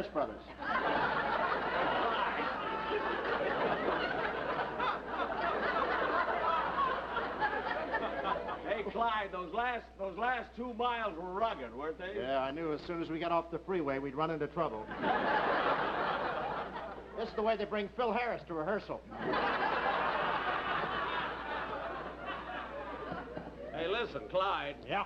Marsh Brothers. Hey, Clyde, those last 2 miles were rugged, weren't they? Yeah, I knew as soon as we got off the freeway, we'd run into trouble. This is the way they bring Phil Harris to rehearsal. Hey, listen, Clyde. Yeah?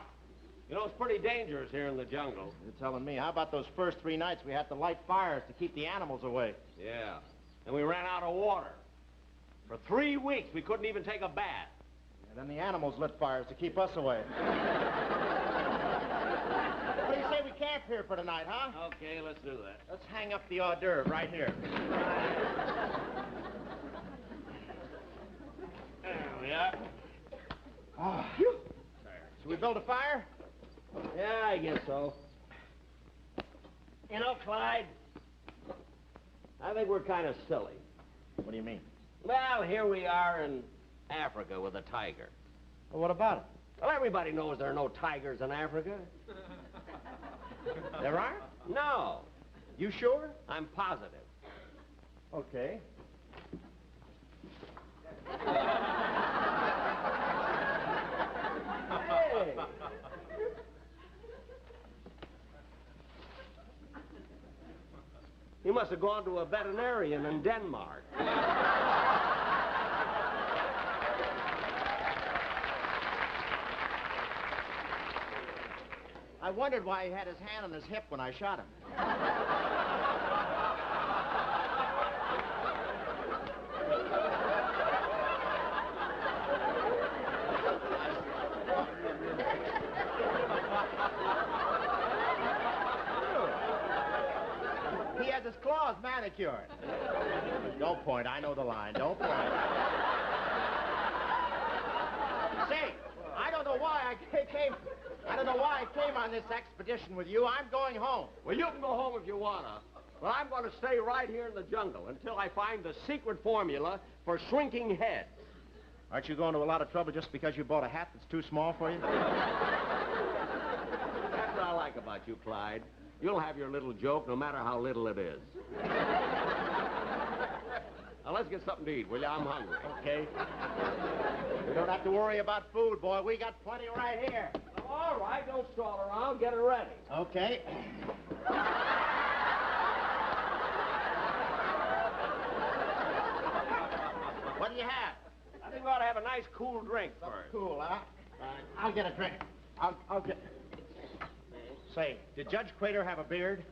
You know, it's pretty dangerous here in the jungle. You're telling me. How about those first 3 nights we had to light fires to keep the animals away? Yeah. And we ran out of water. For 3 weeks, we couldn't even take a bath. And then the animals lit fires to keep us away. What do you say we camp here for tonight, huh? Okay, let's do that. Let's hang up the hors d'oeuvre right here. There we are. Oh. Should we build a fire? Yeah, I guess so. You know, Clyde, I think we're kind of silly. What do you mean? Well, here we are in Africa with a tiger. Well, what about it? Well, everybody knows there are no tigers in Africa. There aren't? No. You sure? I'm positive. Okay. Hey. He must have gone to a veterinarian in Denmark. I wondered why he had his hand on his hip when I shot him. He has his claws manicured. Don't point. I know the line. Don't point. Say, I don't know why I came on this expedition with you. I'm going home. Well, you can go home if you wanna. But I'm going to stay right here in the jungle until I find the secret formula for shrinking heads. Aren't you going to a lot of trouble just because you bought a hat that's too small for you? That's what I like about you, Clyde. You'll have your little joke no matter how little it is. Now, let's get something to eat, will you? I'm hungry. Okay. You don't have to worry about food, boy. We got plenty right here. All right, don't stall around. Get it ready. Okay. What do you have? I think we ought to have a nice cool drink first. Cool, huh? I'll get a drink. I'll get... Say, did Judge Crater have a beard?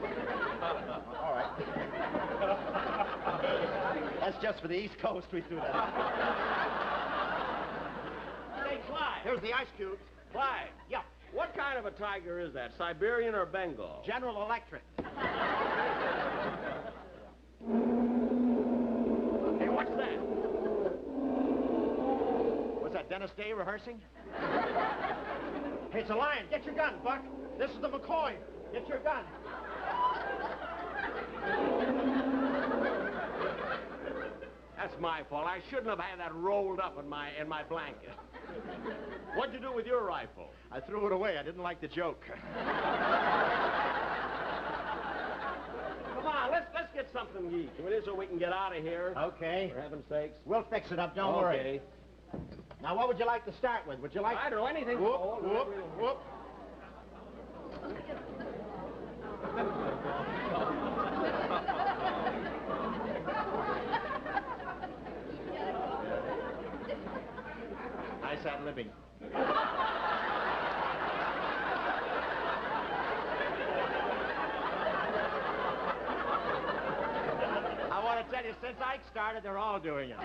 All right. That's just for the East Coast. We do that. Hey, Clyde. Here's the ice cubes. Clyde. Yeah. What kind of a tiger is that? Siberian or Bengal? General Electric. Hey, what's that? Was that Dennis Day rehearsing? Hey, it's a lion. Get your gun, Buck. This is the McCoy. Get your gun. That's my fault. I shouldn't have had that rolled up in my blanket. What'd you do with your rifle? I threw it away. I didn't like the joke. Come on, let's get something to eat. Can we do so we can get out of here? Okay. For heaven's sakes. We'll fix it up. Don't worry. Now, what would you like to start with? Would you like... I don't know anything. Whoop, whoop, whoop. Nice ad libbing. I want to tell you, since Ike started, they're all doing it.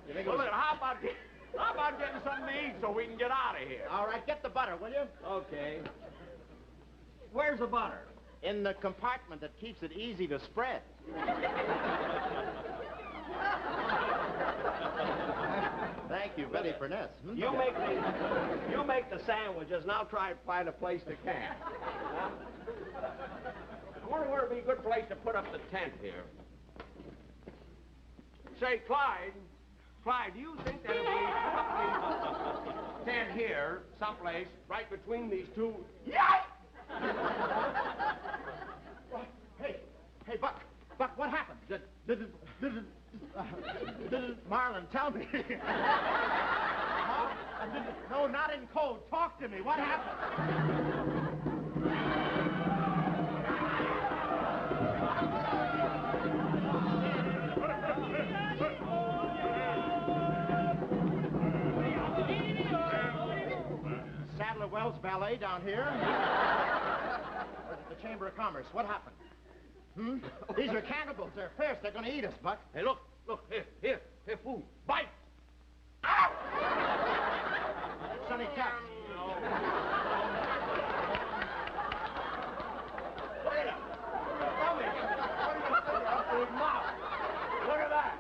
You think Well, look, how about getting something to eat so we can get out of here? All right, get the butter, will you? Okay. Where's the butter? In the compartment that keeps it easy to spread. Thank you, Betty Furness. You make the sandwiches, and I'll try to find a place to camp. I wonder where would be a good place to put up the tent here. Say, Clyde, do you think that if we put up the tent here, someplace, right between these two... Yikes! Hey, Buck, what happened? Marlon, tell me. Huh? No, not in code. Talk to me. What happened? Sadler Wells Ballet down here. Or is it the Chamber of Commerce? What happened? These are cannibals. They're fierce. They're going to eat us, Buck. Hey, look, here, food. Bite! Ow! Sonny Cap. Look at that.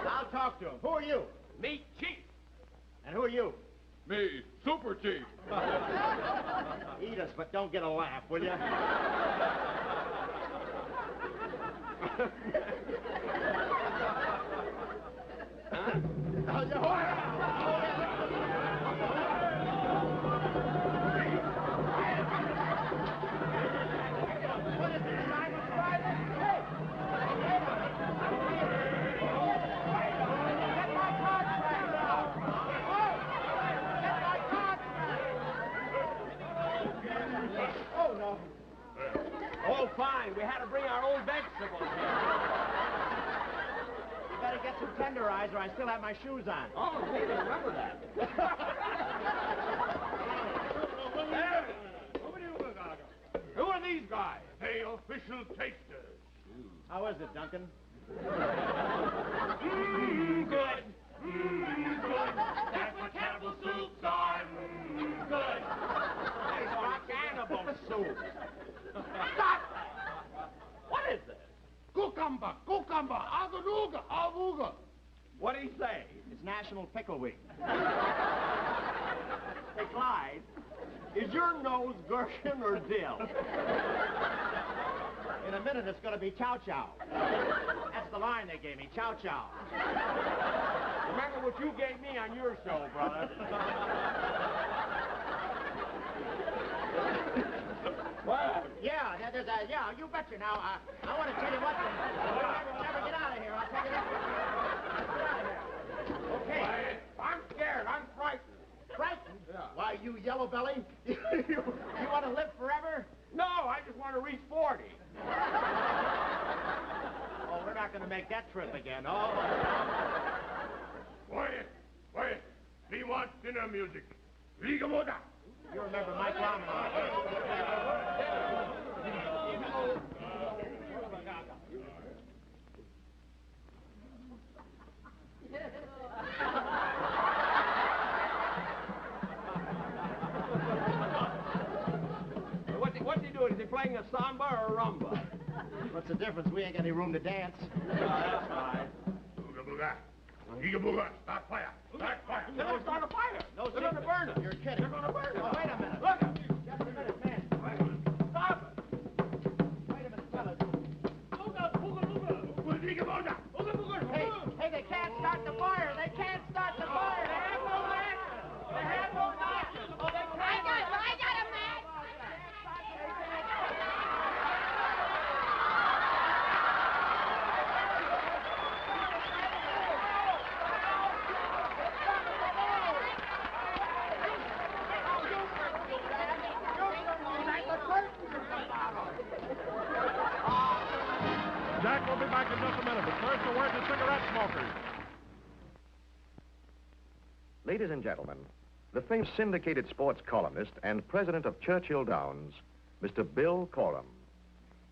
I'll talk to him. Who are you? Me, Chief. And who are you? Me, Super Chief. Eat us, but don't get a laugh, will you? Oh, fine. We had to bring our own vegetables. You better get some tenderizer, or I still have my shoes on. Oh, gee, remember that. Who are these guys? They official tasters. How is it, Duncan? Good. Good. That's what cannibal soups are. Good. It's not cannibal soup. Stop! What is this? Cucumber, agaruga, avuga. What did he say? It's National Pickle Week. Hey, Clyde, is your nose gherkin or dill? In a minute, it's going to be chow chow. That's the line they gave me, chow chow. Remember what you gave me on your show, brother. What? Yeah, yeah, you betcha. Now, I want to tell you what, we'll never get out of here. I'll tell you that. Get out of here. Okay. Quiet. I'm scared. I'm frightened. Frightened? Yeah. Why, you yellow belly? you want to live forever? No, I just want to reach 40. Oh, we're not going to make that trip again. Oh. Quiet. We want dinner music. Ligamoda. You remember Mike Romanoff? What's he doing? Is he playing a samba or a rumba? What's the difference? We ain't got any room to dance. That's fine. Ligamoda. Start fire. Start fire. They're going to start a fire. No, They're going to burn it. You're kidding. They're going to burn it. Oh, wait a minute. Look. Just a minute, man. Stop it. Wait a minute, fellas. Hey, they can't start the fire. They can't start the fire. They have no matches. They have no matches. Oh, they can't. I got a match. Jack will be back in just a minute, but first a word to cigarette smokers. Ladies and gentlemen, the famous syndicated sports columnist and president of Churchill Downs, Mr. Bill Coram.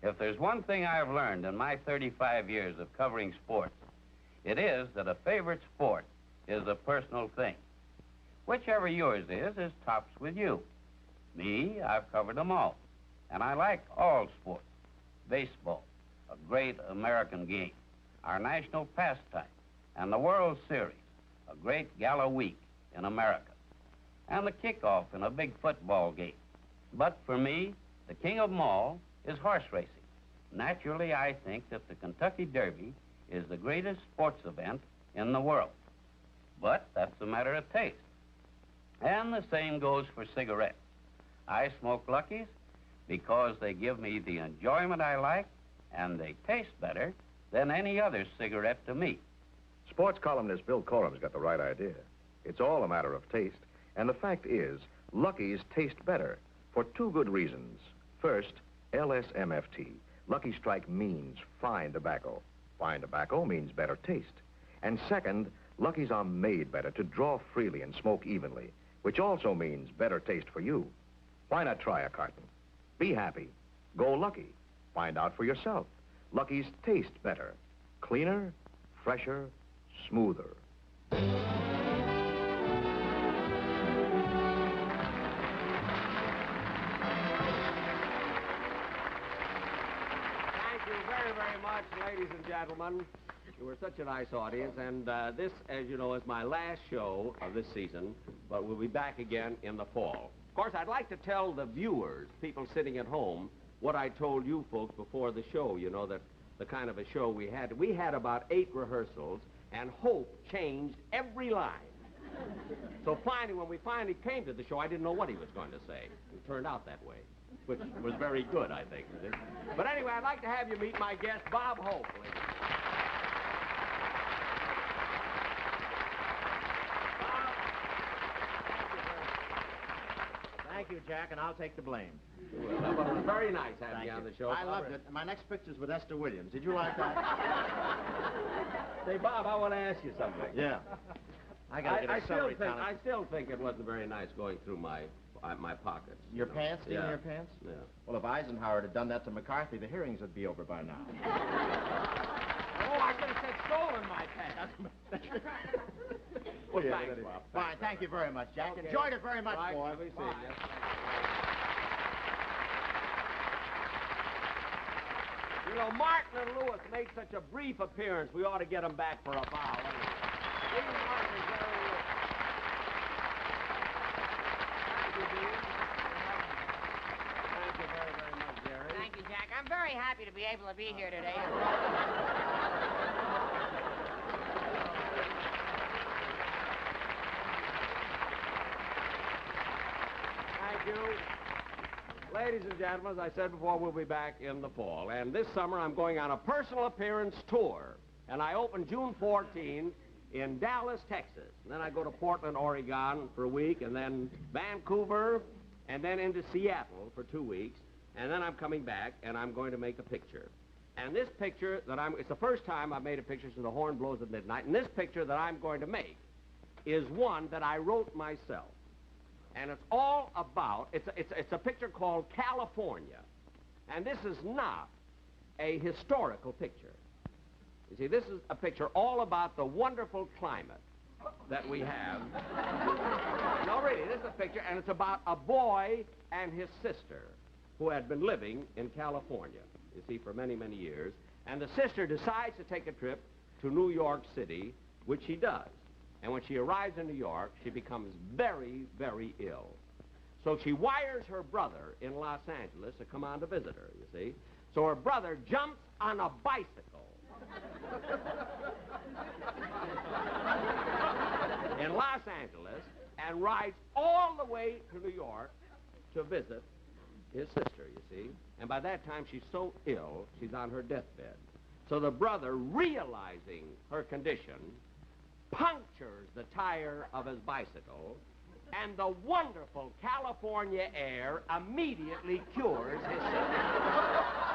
If there's one thing I've learned in my 35 years of covering sports, it is that a favorite sport is a personal thing. Whichever yours is tops with you. Me, I've covered them all. And I like all sports. Baseball, a great American game. Our national pastime. And the World Series, a great gala week in America. And the kickoff in a big football game. But for me, the king of them all is horse racing. Naturally, I think that the Kentucky Derby is the greatest sports event in the world. But that's a matter of taste. And the same goes for cigarettes. I smoke Lucky's because they give me the enjoyment I like, and they taste better than any other cigarette to me. Sports columnist Bill Corum's got the right idea. It's all a matter of taste. And the fact is, Lucky's taste better for two good reasons. First, LSMFT. Lucky Strike means fine tobacco. Fine tobacco means better taste. And second, Lucky's are made better to draw freely and smoke evenly, which also means better taste for you. Why not try a carton? Be happy. Go Lucky. Find out for yourself. Lucky's taste better. Cleaner, fresher, smoother. Thank you very, very much, ladies and gentlemen. You were such a nice audience, and this, as you know, is my last show of this season, but we'll be back again in the fall. Of course, I'd like to tell the viewers, people sitting at home, what I told you folks before the show, you know, that the kind of a show we had. We had about 8 rehearsals, and Hope changed every line. So finally, when we finally came to the show, I didn't know what he was going to say. It turned out that way, which was very good, I think. But anyway, I'd like to have you meet my guest, Bob Hope. Thank you, Jack, and I'll take the blame. Well, it was very nice having you on the show. I loved it. My next picture's with Esther Williams. Did you like that? Say, Bob, I want to ask you something. Yeah. I still think it wasn't very nice going through my pockets. Your pants? Stealing your pants? Yeah. Well, if Eisenhower had done that to McCarthy, the hearings would be over by now. Oh, I could have said stolen my pants. Well, yeah, thanks, Bob. Fine, thank you very much, Jack. Okay. Enjoyed it very much, Right, boy. let me see. Bye. Yes. You know, Martin and Lewis made such a brief appearance, we ought to get them back for a bow. Dean Martin and Jerry Lewis. Thank you, Dean. Thank you very, very much, Jerry. Thank you, Jack. I'm very happy to be able to be here today. Thank you. Ladies and gentlemen, as I said before, we'll be back in the fall. And this summer, I'm going on a personal appearance tour. And I open June 14 in Dallas, Texas. And then I go to Portland, Oregon for a week, and then Vancouver, and then into Seattle for 2 weeks. And then I'm coming back, and I'm going to make a picture. And this picture it's the first time I've made a picture since the horn blows at midnight. And this picture that I'm going to make is one that I wrote myself. And it's all about, it's a picture called California. And this is not a historical picture. You see, this is a picture all about the wonderful climate that we have. No, really, this is a picture, and it's about a boy and his sister who had been living in California, you see, for many, many years. And the sister decides to take a trip to New York City, which she does. And when she arrives in New York, she becomes very, very ill. So she wires her brother in Los Angeles to come on to visit her, you see. So her brother jumps on a bicycle in Los Angeles and rides all the way to New York to visit his sister, you see. And by that time, she's so ill, she's on her deathbed. So the brother, realizing her condition, punctures the tire of his bicycle, and the wonderful California air immediately cures his sickness.